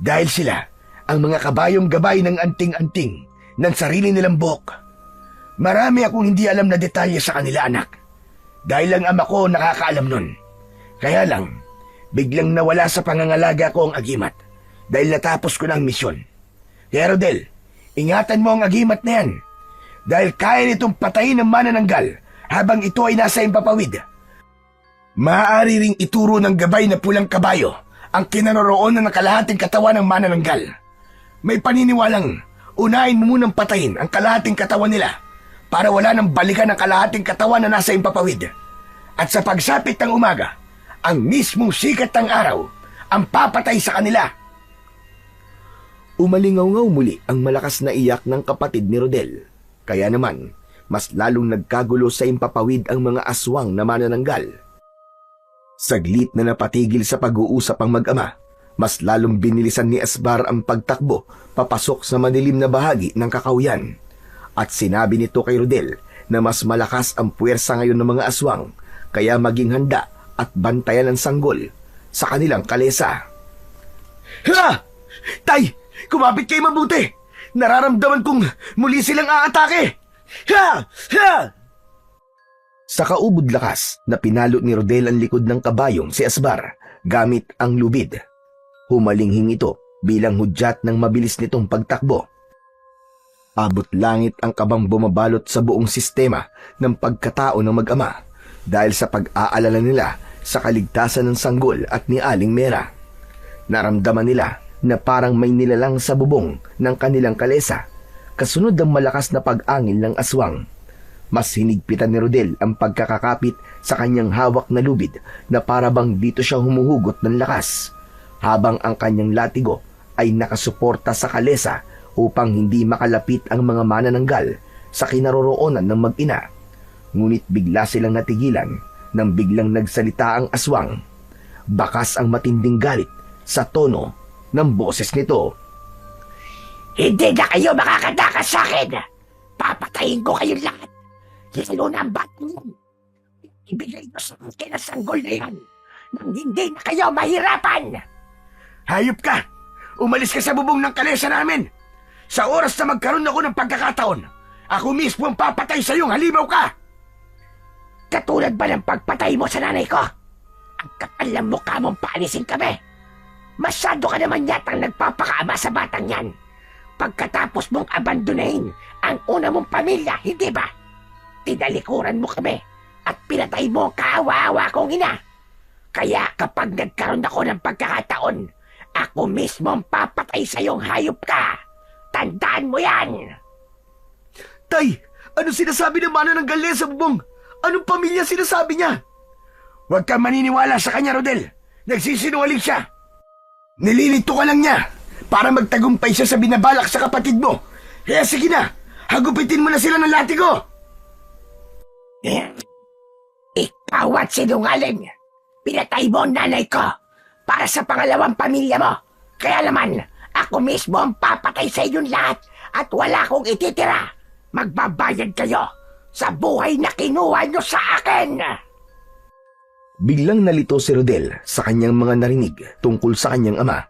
Dahil sila ang mga kabayong gabay ng anting-anting ng sarili nilang buhok. Marami akong hindi alam na detalye sa kanila, anak. Dahil ang ama ko nakakaalam nun. Kaya lang, biglang nawala sa pangangalaga ko ang agimat dahil natapos ko na ang misyon. Kaya Rodel, ingatan mo ang agimat na yan dahil kaya nitong patayin ng manananggal habang ito ay nasa Impapawid. Maaari ring ituro ng gabay na pulang kabayo ang kinaroroonan ng kalahating katawan ng manananggal. May paniniwalang unahin mo munang patayin ang kalahating katawan nila para wala nang balikan ang kalahating katawan na nasa Impapawid. At sa pagsapit ng umaga, ang mismong sikat ng araw ang papatay sa kanila. Umalingaw-ngaw muli ang malakas na iyak ng kapatid ni Rodel. Kaya naman, mas lalong nagkagulo sa Impapawid ang mga aswang na manananggal. Saglit na napatigil sa pag-uusap ang mag-ama, mas lalong binilisan ni Asbar ang pagtakbo papasok sa madilim na bahagi ng kakawyan. At sinabi nito kay Rodel na mas malakas ang puwersa ngayon ng mga aswang, kaya maging handa at bantayan ang sanggol sa kanilang kalesa. Ha! Tay! Kumapit kayo mabuti! Nararamdaman kong muli silang aatake! Ha! Ha! Sa kaubod lakas na pinalo ni Rodel ang likod ng kabayong si Asbar gamit ang lubid. Humalinghing ito bilang hudyat ng mabilis nitong pagtakbo. Abot langit ang kabang bumabalot sa buong sistema ng pagkatao ng mag-ama dahil sa pag-aalala nila sa kaligtasan ng sanggol at ni Aling Mera. Naramdaman nila na parang may nilalang sa bubong ng kanilang kalesa, kasunod ng malakas na pag-angin ng aswang. Mas hinigpitan ni Rodel ang pagkakakapit sa kanyang hawak na lubid na parabang dito siya humuhugot ng lakas, habang ang kanyang latigo ay nakasuporta sa kalesa upang hindi makalapit ang mga manananggal sa kinaroroonan ng mag-ina. Ngunit bigla silang natigilan nang biglang nagsalita ang aswang. Bakas ang matinding galit sa tono ng boses nito. Hindi na kayo makakatakas sa akin! Papatayin ko kayong lahat! Lalo na ang bat niyo! Ibigay ko sa akin ang sanggol na yan nang hindi na kayo mahirapan! Hayop ka! Umalis ka sa bubong ng kalesa namin! Sa oras na magkaroon ako ng pagkakataon, ako mismo ang papatay sa iyong halimaw ka! Katulad ba ng pagpatay mo sa nanay ko? Ang kapal ng mukha mong paalisin kami! Masyado ka naman yatang nagpapakaama sa batang yan! Pagkatapos mong abandonahin ang una mong pamilya, hindi ba? Tinalikuran mo kami at pinatay mo ang kaawa-awa kong ina. Kaya kapag nagkaroon ako ng pagkakataon, ako mismo ang papatay sa iyong hayop ka. Tandaan mo yan! Tay, ano sinasabi ng manananggal niya sa bubong? Anong pamilya sinasabi niya? Huwag kang maniniwala sa kanya, Rodel. Nagsisinungaling siya. Nililito ka lang niya para magtagumpay siya sa binabalak sa kapatid mo. Kaya sige na, hagupitin mo na sila ng latigo. Ikaw at sinungaling! Pinatay mo ang nanay ko para sa pangalawang pamilya mo. Kaya naman, ako mismo ang papatay sa inyong lahat at wala akong ititira. Magbabayad kayo sa buhay na kinuha nyo sa akin! Biglang nalito si Rodel sa kanyang mga narinig tungkol sa kanyang ama.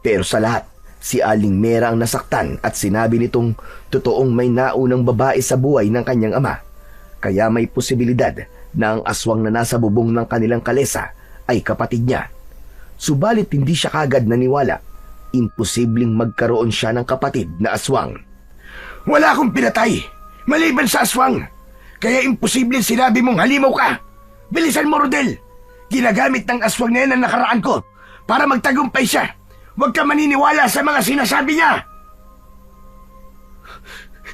Pero sa lahat, si Aling Mera ang nasaktan at sinabi nitong totoong may naunang babae sa buhay ng kanyang ama. Kaya may posibilidad na ang aswang na nasa bubong ng kanilang kalesa ay kapatid niya. Subalit hindi siya kagad naniwala. Imposibleng magkaroon siya ng kapatid na aswang. Wala akong pinatay, maliban sa aswang. Kaya imposibleng sinabi mong halimaw ka. Bilisan mo, Rodel. Ginagamit ng aswang na yan ang nakaraan ko para magtagumpay siya. Huwag ka maniniwala sa mga sinasabi niya.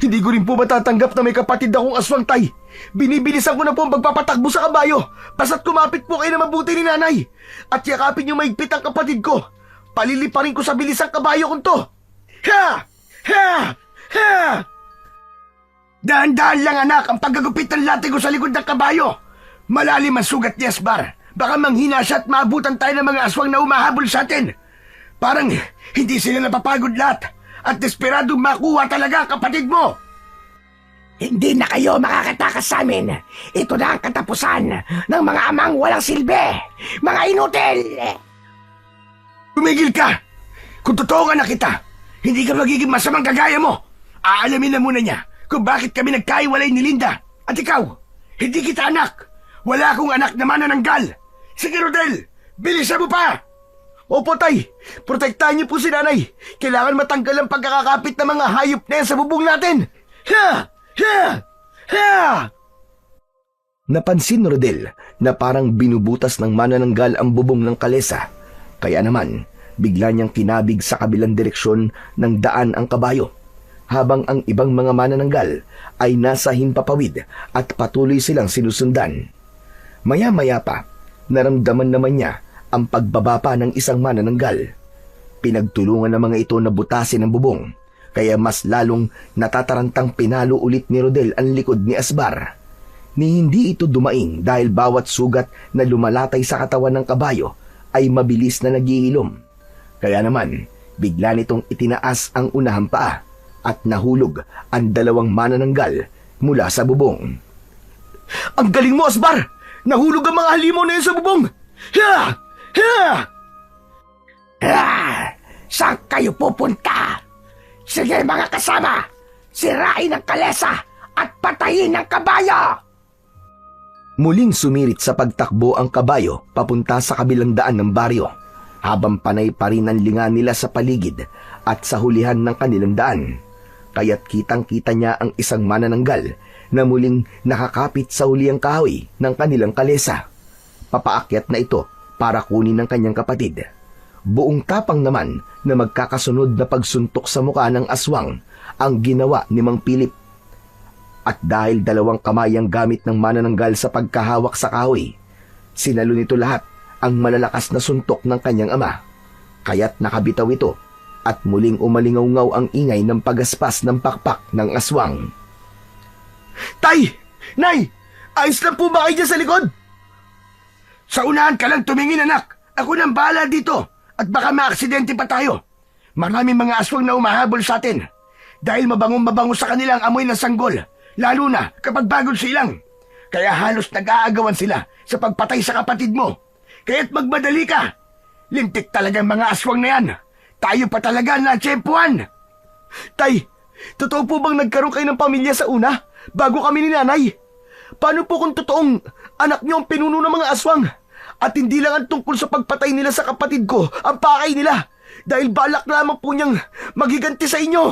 Hindi ko rin po matatanggap na may kapatid akong aswang, Tay. Binibilisan ko na po ang magpapatakbo sa kabayo. Basta't kumapit po kayo na mabuti ni nanay. At yakapin niyo maigpit ang kapatid ko. Paliliparin ko sa bilisang kabayo kong to. Ha! Ha! Ha! Daan-daan lang, anak, ang paggagupit ng latigo sa likod ng kabayo. Malalim ang sugat ni Asbar. Baka manghina siya at maabutan tayo ng mga aswang na umahabol sa atin. Parang hindi sila napapagod lahat at desperadong makuha talaga ang kapatid mo. Hindi na kayo makakatakas sa amin. Ito na ang katapusan ng mga amang walang silbi. Mga inutil! Tumigil ka! Kung totoo nga na kita, hindi ka magiging masamang kagaya mo. Aalamin na muna niya kung bakit kami nagkaiwalay ni Linda. At ikaw, hindi kita anak. Wala akong anak na manananggal. Sige, Rodel, bilisan mo pa! Opo, Tay. Protektahan niyo po si nanay. Kailangan matanggal ang pagkakakapit ng mga hayop na yan sa bubong natin. Ha! Ha! Ha! Napansin ni Rodel na parang binubutas ng manananggal ang bubong ng kalesa. Kaya naman, bigla niyang kinabig sa kabilang direksyon ng daan ang kabayo. Habang ang ibang mga manananggal ay nasa himpapawid at patuloy silang sinusundan. Maya-maya pa, naramdaman naman niya ang pagbaba pa ng isang manananggal. Pinagtulungan ng mga ito na butasin ang bubong, kaya mas lalong natatarantang pinalo ulit ni Rodel ang likod ni Asbar. Ni hindi ito dumaing dahil bawat sugat na lumalatay sa katawan ng kabayo ay mabilis na nagihilom. Kaya naman, bigla nitong itinaas ang unahang paa at nahulog ang dalawang manananggal mula sa bubong. Ang galing mo, Asbar! Nahulog ang mga halimaw na yun sa bubong! Ha! Ha! Saan kayo pupunta? Sige mga kasama, sirain ang kalesa at patayin ang kabayo! Muling sumirit sa pagtakbo ang kabayo papunta sa kabilang daan ng baryo, habang panay pa rin ang linga nila sa paligid at sa hulihan ng kanilang daan. Kaya't kitang-kita niya ang isang manananggal na muling nakakapit sa huliang kahoy ng kanilang kalesa. Papaakyat na ito para kunin ng kanyang kapatid. Buong tapang naman na magkakasunod na pagsuntok sa mukha ng aswang ang ginawa ni Mang Pilip. At dahil dalawang kamay ang gamit ng manananggal sa pagkahawak sa kahoy, sinalo nito lahat ang malalakas na suntok ng kanyang ama. Kaya't nakabitaw ito at muling umalingaw-ngaw ang ingay ng pagaspas ng pakpak ng aswang. Tay! Nay! Ayos lang po ba kayo dyan sa likod? Sa unahan ka lang tumingin, anak. Ako nang bahala dito. At baka maaksidente pa tayo. Maraming mga aswang na umahabol sa atin. Dahil mabangong-mabango sa kanilang amoy ng sanggol. Lalo na kapag bagong silang. Kaya halos nag-aagawan sila sa pagpatay sa kapatid mo. Kaya't magmadali ka. Lintik talagang mga aswang na yan. Tayo pa talaga na tsempuan. Tay, totoo po bang nagkaroon kayo ng pamilya sa una, bago kami ni nanay? Paano po kung totoong anak niyo ang pinuno ng mga aswang? At hindi lang ang tungkol sa pagpatay nila sa kapatid ko ang pakay nila, dahil balak lamang po niyang magiganti sa inyo.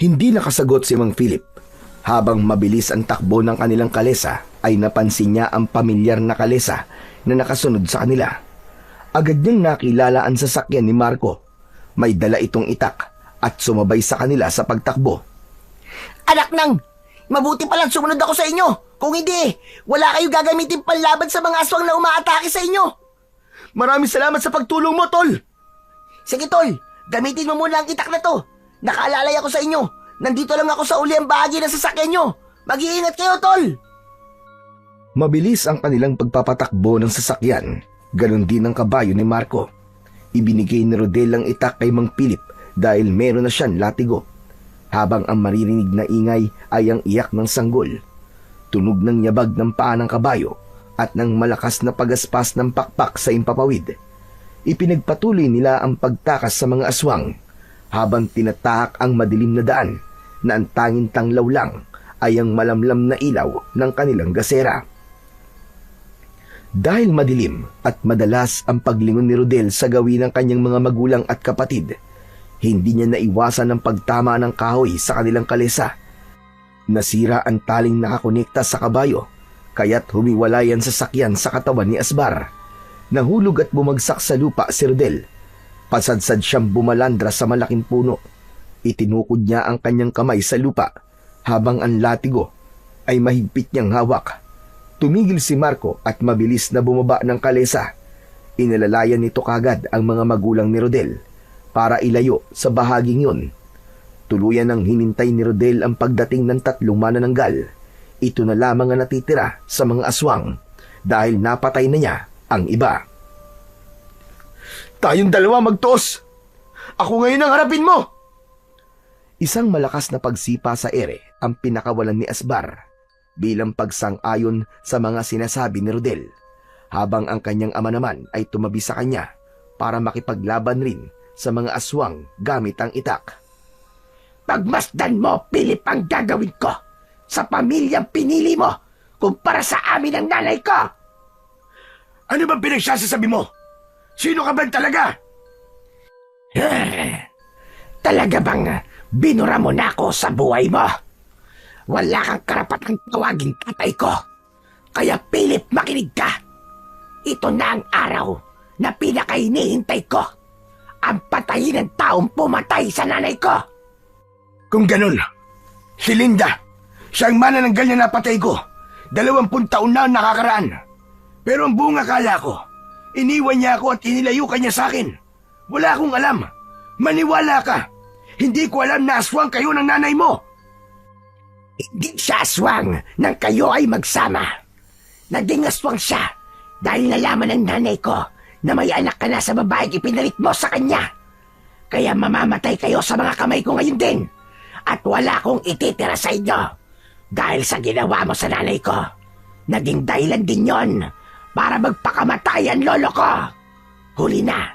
Hindi nakasagot si Mang Philip. Habang mabilis ang takbo ng kanilang kalesa, ay napansin niya ang pamilyar na kalesa na nakasunod sa kanila. Agad niyang nakilala ang sasakyan ni Marco. May dala itong itak at sumabay sa kanila sa pagtakbo. Anak nang, mabuti palang sumunod ako sa inyo. Kung hindi, wala kayo gagamitin panlaban sa mga aswang na umaatake sa inyo. Maraming salamat sa pagtulong mo, Tol. Sige, Tol, gamitin mo muna ang itak na to. Nakaalalay ako sa inyo. Nandito lang ako sa uliang bahagi ng sasakyan nyo. Mag-iingat kayo, Tol. Mabilis ang kanilang pagpapatakbo ng sasakyan. Ganon din ang kabayo ni Marco. Ibinigay ni Rodel ang itak kay Mang Philip dahil meron na siyang latigo. Habang ang maririnig na ingay ay ang iyak ng sanggol. Tunog ng yabag ng paa ng kabayo at ng malakas na pagaspas ng pakpak sa impapawid. Ipinagpatuloy nila ang pagtakas sa mga aswang habang tinatahak ang madilim na daan na ang tanging tanglaw lang ay ang malamlam na ilaw ng kanilang gasera. Dahil madilim at madalas ang paglingon ni Rodel sa gawin ng kanyang mga magulang at kapatid, hindi niya naiwasan ang pagtama ng kahoy sa kanilang kalesa. Nasira ang taling nakakonekta sa kabayo, kaya't humiwalay ang sasakyan sa katawan ni Asbar. Nahulog at bumagsak sa lupa si Rodel. Pasadsad siyang bumalandra sa malaking puno. Itinukod niya ang kanyang kamay sa lupa habang ang latigo ay mahigpit niyang hawak. Tumigil si Marco at mabilis na bumaba ng kalesa. Inalalayan nito kagad ang mga magulang ni Rodel para ilayo sa bahaging yun. Tuluyan ng hinintay ni Rodel ang pagdating ng 3 manananggal. Ito na lamang ang natitira sa mga aswang dahil napatay na niya ang iba. Tayong dalawa magtos. Ako ngayon ang harapin mo. Isang malakas na pagsipa sa ere ang pinakawalan ni Asbar bilang pagsang-ayon sa mga sinasabi ni Rodel, habang ang kanyang ama naman ay tumabi sa kanya para makipaglaban rin sa mga aswang gamit ang itak. Pagmasdan mo, Philip, ang gagawin ko sa pamilyang pinili mo kumpara sa amin ng nanay ko. Ano bang pinagsasasabi mo? Sino ka ba talaga? Talaga bang binura mo na ako sa buhay mo? Wala kang karapatang tawagin tatay ko. Kaya Philip, makinig ka. Ito na ang araw na pinakahinihintay ko. Ang patayin ng taong pumatay sa nanay ko. Kung ganun, si Linda, siyang manananggal na napatay ko. 20 taon na ang nakakaraan. Pero ang buong akala ko, iniwan niya ako at inilayo ka niya sa akin. Wala akong alam. Maniwala ka. Hindi ko alam na aswang kayo ng nanay mo. Hindi siya aswang nang kayo ay magsama. Naging aswang siya dahil nalaman ng nanay ko na may anak ka na sa babaeng ipinalit mo sa kanya. Kaya mamamatay kayo sa mga kamay ko ngayon din. At wala akong ititira sa inyo. Dahil sa ginawa mo sa nanay ko, naging dahilan din yon para magpakamatay ang lolo ko. Huli na,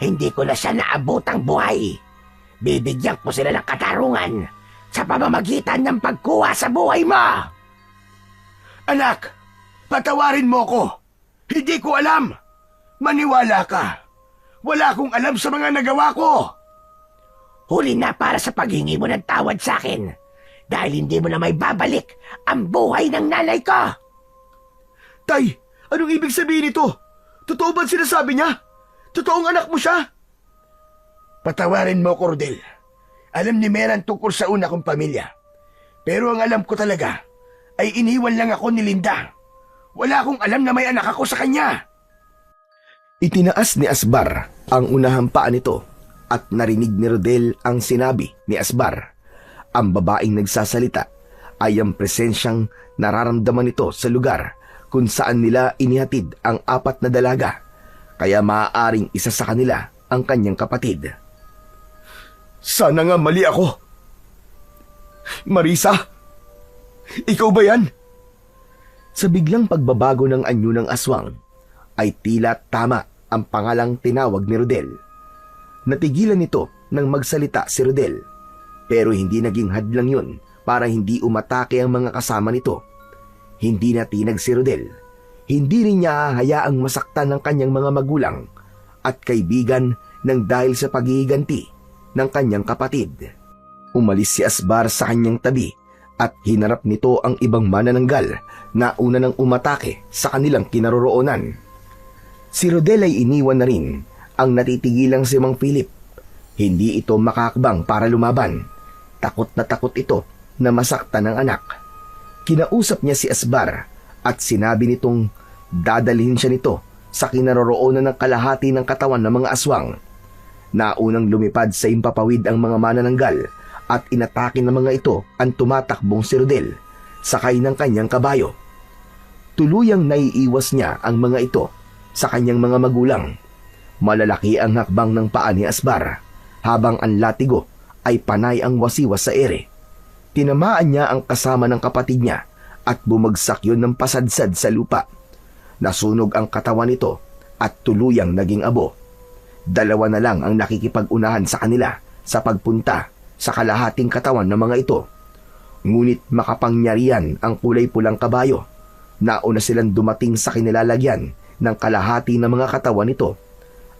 hindi ko na siya naabotang buhay. Bibigyan ko sila ng katarungan sa pamamagitan ng pagkuha sa buhay mo. Anak, patawarin mo ko. Hindi ko alam. Maniwala ka. Wala akong alam sa mga nagawa ko. Huli na para sa paghingi mo ng tawad sa akin dahil hindi mo na may babalik ang buhay ng nanay ko. Tay, anong ibig sabihin nito? Totoo ba sinasabi niya? Totoong anak mo siya? Patawarin mo ko, Rodel. Alam ni Meran tungkol sa una kong pamilya. Pero ang alam ko talaga ay iniwan lang ako ni Linda. Wala akong alam na may anak ako sa kanya. Itinaas ni Asbar ang unahang paa nito at narinig ni Rodel ang sinabi ni Asbar. Ang babaeng nagsasalita ay ang presensyang nararamdaman nito sa lugar kung saan nila inihatid ang 4 na dalaga, kaya maaaring isa sa kanila ang kanyang kapatid. Sana nga mali ako. Marisa, ikaw ba yan? Sa biglang pagbabago ng anyo ng aswang, ay tila tama ang pangalang tinawag ni Rodel. Natigilan nito nang magsalita si Rodel, pero hindi naging hadlang yun para hindi umatake ang mga kasama nito. Hindi natinag si Rodel. Hindi rin niya hahayaang masaktan ng kanyang mga magulang at kaibigan nang dahil sa paghihiganti ng kanyang kapatid. Umalis si Asbar sa kanyang tabi at hinarap nito ang ibang manananggal na una nang umatake sa kanilang kinaroroonan. Si Rodel ay iniwan na rin ang natitigilang si Mang Philip. Hindi ito makakbang para lumaban. Takot na takot ito na masaktan ng anak. Kinausap niya si Asbar at sinabi nitong dadalhin siya nito sa kinaroroonan ng kalahati ng katawan ng mga aswang. Naunang lumipad sa impapawid ang mga manananggal at inatake ng mga ito ang tumatakbong si Rodel sakay ng kanyang kabayo. Tuluyang naiiwas niya ang mga ito sa kanyang mga magulang. Malalaki ang hakbang ng paa ni Asbar habang ang latigo ay panay ang wasiwas sa ere. Tinamaan niya ang kasama ng kapatid niya at bumagsak yun ng pasadsad sa lupa. Nasunog ang katawan nito at tuluyang naging abo. 2 na lang ang nakikipag-unahan sa kanila sa pagpunta sa kalahating katawan ng mga ito. Ngunit makapangyarihan ang kulay pulang kabayo. Nauna silang dumating sa kinilalagyan ng kalahati ng mga katawan nito.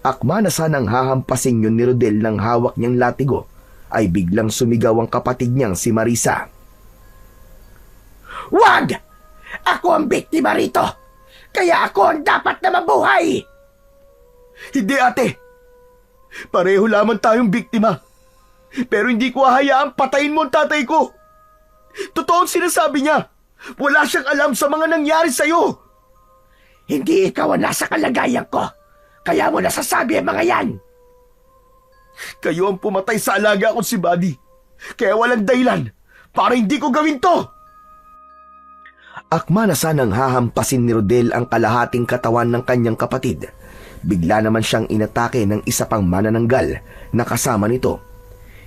Akma na sanang hahampasin yun ni Rodel ng hawak niyang latigo, ay biglang sumigaw ang kapatid niyang si Marisa. Wag! Ako ang biktima rito! Kaya ako ang dapat na mabuhay! Hindi, ate. Pareho lamang tayong biktima. Pero hindi ko hahayaang patayin mo ang tatay ko. Totoo ang sinasabi niya. Wala siyang alam sa mga nangyari sa'yo. Hindi ikaw ang nasa kalagayan ko. Kaya mo nasasabi ang mga yan. Kayo ang pumatay sa alaga ko si Buddy. Kaya walang dahilan para hindi ko gawin to. Akma na sanang hahampasin ni Rodel ang kalahating katawan ng kanyang kapatid. Bigla naman siyang inatake ng isa pang manananggal na kasama nito.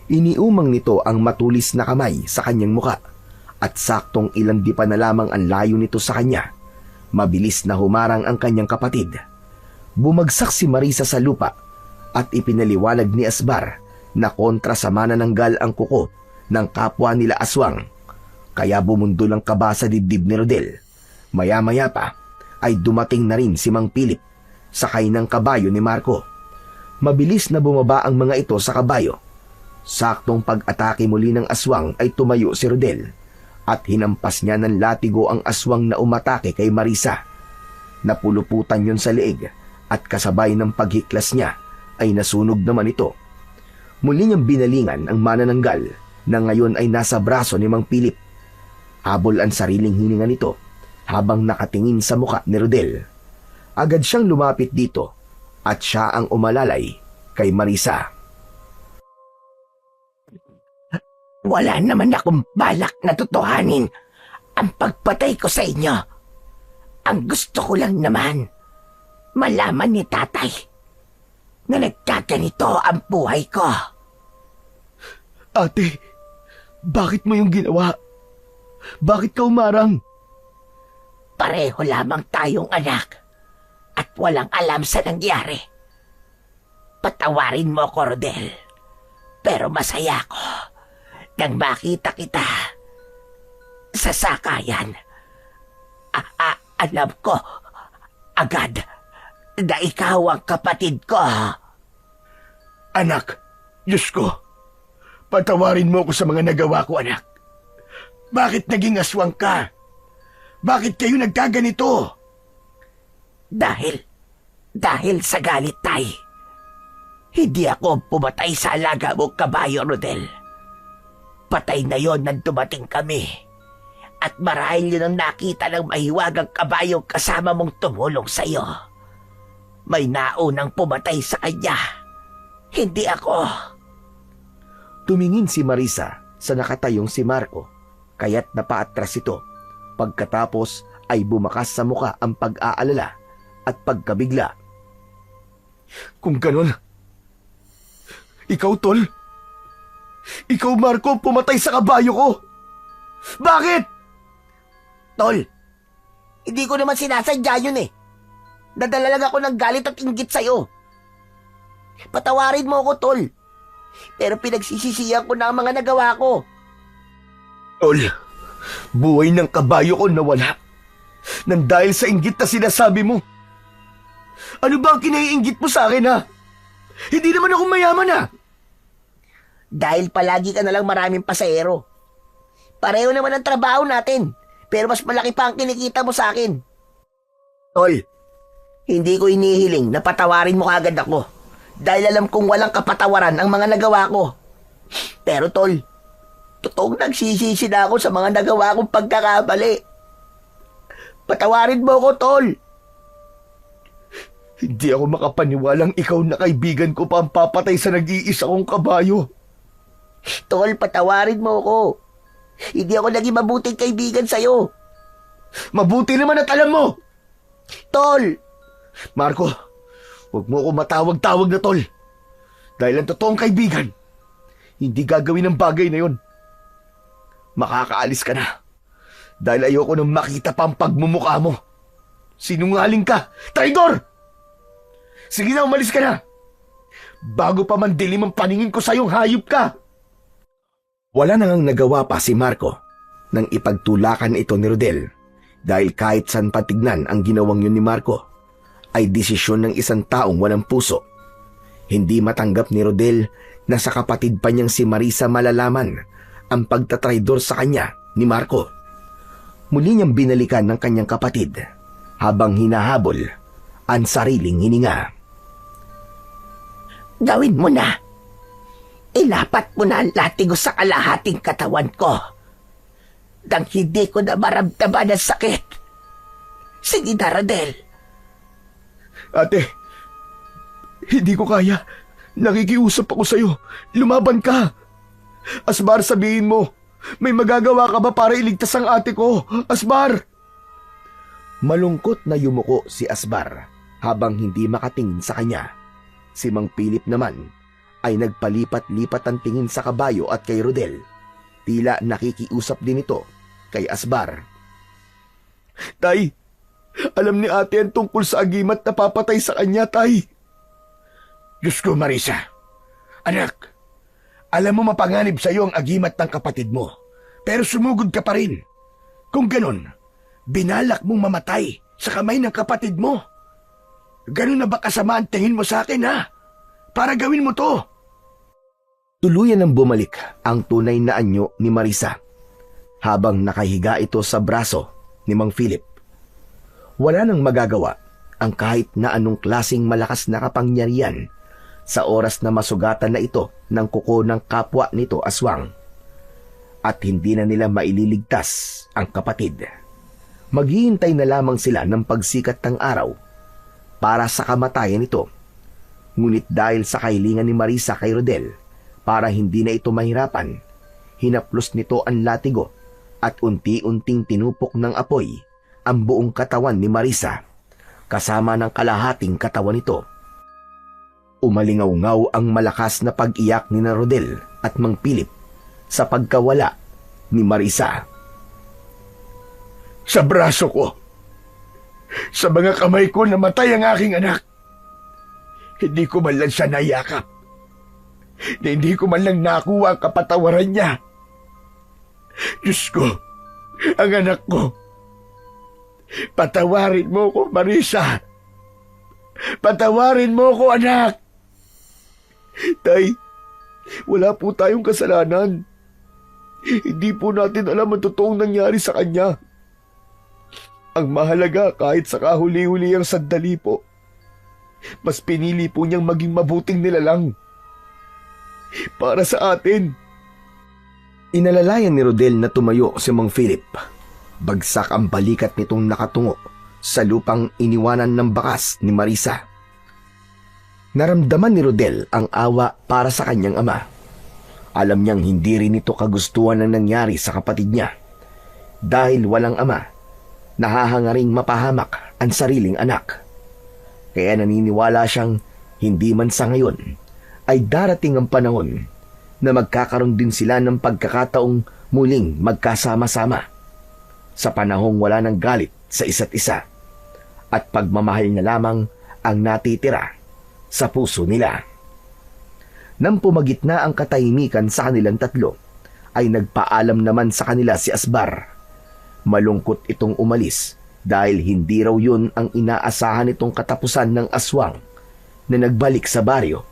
Iniumang nito ang matulis na kamay sa kanyang muka at saktong ilandi pa na lamang ang layo nito sa kanya. Mabilis na humarang ang kanyang kapatid. Bumagsak si Marisa sa lupa at ipinaliwanag ni Asbar na kontra sa manananggal ang kuko ng kapwa nila aswang. Kaya bumundol ang kaba sa dibdib ni Rodel. Maya-maya pa ay dumating na rin si Mang Philip sakay ng kabayo ni Marco. Mabilis na bumaba ang mga ito sa kabayo. Saktong pag-atake muli ng aswang ay tumayo si Rodel at hinampas niya ng latigo ang aswang na umatake kay Marisa. Napuluputan yun sa leeg at kasabay ng paghiklas niya ay nasunog naman ito. Muli niyang binalingan ang manananggal na ngayon ay nasa braso ni Mang Philip. Habol ang sariling hininga nito habang nakatingin sa muka ni Rodel. Agad siyang lumapit dito at siya ang umalalay kay Marisa. Wala naman akong balak na tutuhanin ang pagpatay ko sa inyo. Ang gusto ko lang naman, malaman ni tatay na nagkaganito ang buhay ko. Ate, bakit mo yung ginawa? Bakit ka umarang? Pareho lamang tayong anak at walang alam sa nangyari. Patawarin mo ko, Rodel. Pero masaya ko nang makita kita sa sakayan. Alam ko agad na ikaw ang kapatid ko. Anak, Diyos ko, patawarin mo ko sa mga nagawa ko, anak. Bakit naging aswang ka? Bakit kayo nagkaganito? Dahil sa galit, tay. Hindi ako pumatay sa alaga mong kabayo, Rodel. Patay na yon nang dumating kami. At marahil yun ang nakita ng mahiwagang kabayong kasama mong tumulong sa'yo. May naunang pumatay sa kanya. Hindi ako. Tumingin si Marisa sa nakatayong si Marco, kaya't napaatras ito. Pagkatapos ay bumakas sa muka ang pag-aalala at pagkabigla. Kung ganon, ikaw, Tol? Ikaw, Marco, pumatay sa kabayo ko? Bakit? Tol, hindi ko naman sinasadya yun eh. Nadala lang ako ng galit at inggit sa'yo. Patawarin mo ako, Tol. Pero pinagsisisihan ko na ang mga nagawa ko. Tol, buhay ng kabayo ko nawala nang dahil sa inggit na sinasabi mo. Ano ba ang kinaiinggit mo sa akin, ha? Hindi naman ako mayaman, ha? Dahil palagi ka nalang maraming pasahero. Pareho naman ang trabaho natin, pero mas malaki pa ang kinikita mo sa akin. Tol, hindi ko inihiling na patawarin mo kagad ako. Dahil alam kong walang kapatawaran ang mga nagawa ko. Pero Tol, totoong nagsisisi na ako sa mga nagawa kong pagkakamali. Patawarin mo ako, Tol. Hindi ako makapaniwalang ikaw na kaibigan ko pa ang papatay sa nag-iisa kong kabayo. Tol, patawarin mo ako. Hindi ako naging mabuting kaibigan sa'yo. Mabuti naman at alam mo. Tol! Marco, huwag mo ako matawag-tawag na Tol. Dahil ang totoong kaibigan, hindi gagawin ang bagay na yon. Makakaalis ka na. Dahil ayoko nang makita pa ang pagmumukha mo. Sinungaling ka, traidor! Sige na, umalis ka na. Bago pa man dilim ang paningin ko sa'yong hayop ka. Wala nang nagawa pa si Marco nang ipagtulakan ito ni Rodel dahil kahit saan patignan ang ginawang yun ni Marco ay desisyon ng isang taong walang puso. Hindi matanggap ni Rodel na sa kapatid pa niyang si Marisa malalaman ang pagtatraidor sa kanya ni Marco. Muli niyang binalikan ng kanyang kapatid habang hinahabol ang sariling hininga. Gawin mo na. Ilapat mo na ang latigo sa kalahating katawan ko. Nang hindi ko na maramdaman ang sakit. Sige na, Rodel. Ate, hindi ko kaya. Nakikiusap ako sa'yo. Lumaban ka. Asbar, sabihin mo, may magagawa ka ba para iligtas ang ate ko? Asbar! Malungkot na yumuko si Asbar habang hindi makatingin sa kanya. Si Mang Philip naman ay nagpalipat-lipat ang tingin sa kabayo at kay Rodel. Tila nakikiusap din ito kay Asbar. Tay, alam ni ate ang tungkol sa agimat na papatay sa kanya, Tay. Diyos ko, Marisa. Anak, alam mo mapanganib sa'yo ang agimat ng kapatid mo, pero sumugod ka pa rin. Kung ganon, binalak mong mamatay sa kamay ng kapatid mo. Ganon na ba kasama ang tingin mo sa akin, ha? Para gawin mo to. Tuluyan ang bumalik ang tunay na anyo ni Marisa habang nakahiga ito sa braso ni Mang Philip. Wala nang magagawa ang kahit na anong klaseng malakas na kapangyarihan sa oras na masugatan na ito ng kuko ng kapwa nito aswang. At hindi na nila maililigtas ang kapatid. Maghihintay na lamang sila ng pagsikat ng araw para sa kamatayan nito. Ngunit dahil sa kahilingan ni Marisa kay Rodel, para hindi na ito mahirapan, hinaplos nito ang latigo at unti-unting tinupok ng apoy ang buong katawan ni Marisa, kasama ng kalahating katawan nito. Umalingaw-ngaw ang malakas na pag-iyak ni na Rodel at Mang Philip sa pagkawala ni Marisa. Sa braso ko, sa mga kamay ko namatay ang aking anak. Hindi ko man lang siya nayakap. Hindi ko man lang nakuha ang kapatawaran niya. Diyos ko, ang anak ko. Patawarin mo ko, Marisa. Patawarin mo ko, anak. Tay, wala po tayong kasalanan. Hindi po natin alam ang totoong nangyari sa kanya. Ang mahalaga kahit sa kahuli-huli ang sandali po, mas pinili po niyang maging mabuting nilalang. Para sa atin. Inalalayan ni Rodel na tumayo si Mang Philip. Bagsak ang balikat nitong nakatungo sa lupang iniwanan ng bakas ni Marisa. Naramdaman ni Rodel ang awa para sa kanyang ama. Alam niyang hindi rin ito kagustuhan ng nangyari sa kapatid niya. Dahil walang ama, nahahangaring mapahamak ang sariling anak. Kaya naniniwala siyang hindi man sa ngayon ay darating ang panahon na magkakaroon din sila ng pagkakataong muling magkasama-sama sa panahong wala ng galit sa isa't isa at pagmamahal na lamang ang natitira sa puso nila. Nang pumagitna ang katahimikan sa kanilang tatlo, ay nagpaalam naman sa kanila si Asbar. Malungkot itong umalis dahil hindi raw yun ang inaasahan itong katapusan ng aswang na nagbalik sa baryo.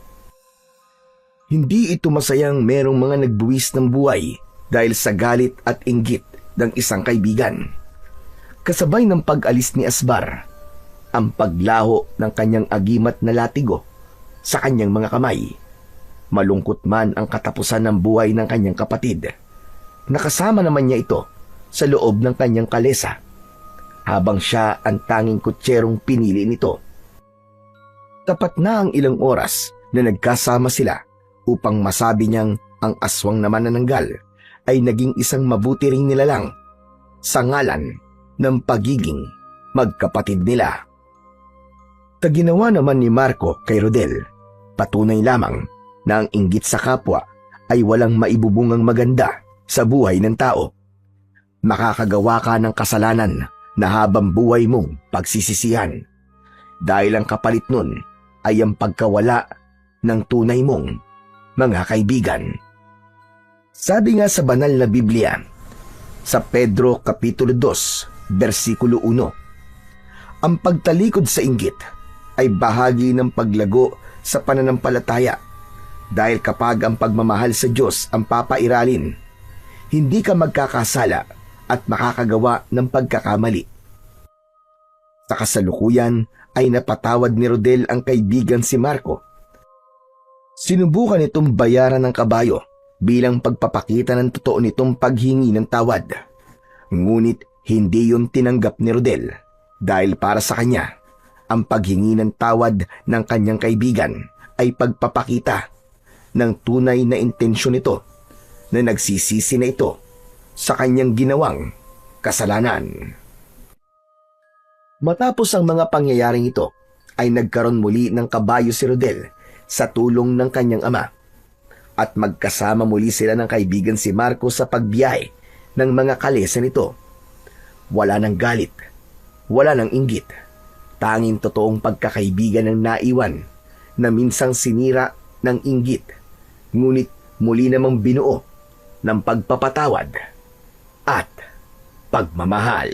Hindi ito masayang merong mga nagbuwis ng buhay dahil sa galit at inggit ng isang kaibigan. Kasabay ng pag-alis ni Asbar, ang paglaho ng kanyang agimat na latigo sa kanyang mga kamay. Malungkot man ang katapusan ng buhay ng kanyang kapatid. Nakasama naman niya ito sa loob ng kanyang kalesa, habang siya ang tanging kutserong pinili nito. Tapat na ang ilang oras na nagkasama sila upang masabi niyang ang aswang na manananggal ay naging isang mabuti ring nilalang sa ngalan ng pagiging magkapatid nila. Ginawa naman ni Marco kay Rodel, patunay lamang na ang inggit sa kapwa ay walang maibubungang maganda sa buhay ng tao. Makakagawa ka ng kasalanan na habang buhay mong pagsisisihan, dahil ang kapalit nun ay ang pagkawala ng tunay mong mga kaibigan. Sabi nga sa banal na Biblia, sa Pedro Kapitulo 2, versikulo 1, ang pagtalikod sa inggit ay bahagi ng paglago sa pananampalataya, dahil kapag ang pagmamahal sa Diyos ang papairalin, hindi ka magkakasala at makakagawa ng pagkakamali. Sa kasalukuyan ay napatawad ni Rodel ang kaibigan si Marco. Sinubukan itong bayaran ng kabayo bilang pagpapakita ng totoo nitong paghingi ng tawad. Ngunit hindi yun tinanggap ni Rodel dahil para sa kanya, ang paghingi ng tawad ng kanyang kaibigan ay pagpapakita ng tunay na intensyon nito na nagsisisi na ito sa kanyang ginawang kasalanan. Matapos ang mga pangyayaring ito, ay nagkaroon muli ng kabayo si Rodel sa tulong ng kanyang ama, at magkasama muli sila ng kaibigan si Marco sa pagbiyahe ng mga kalesa nito. Wala ng galit, wala ng inggit, tanging totoong pagkakaibigan ng naiwan na minsang sinira ng inggit, ngunit muli namang binuo ng pagpapatawad at pagmamahal.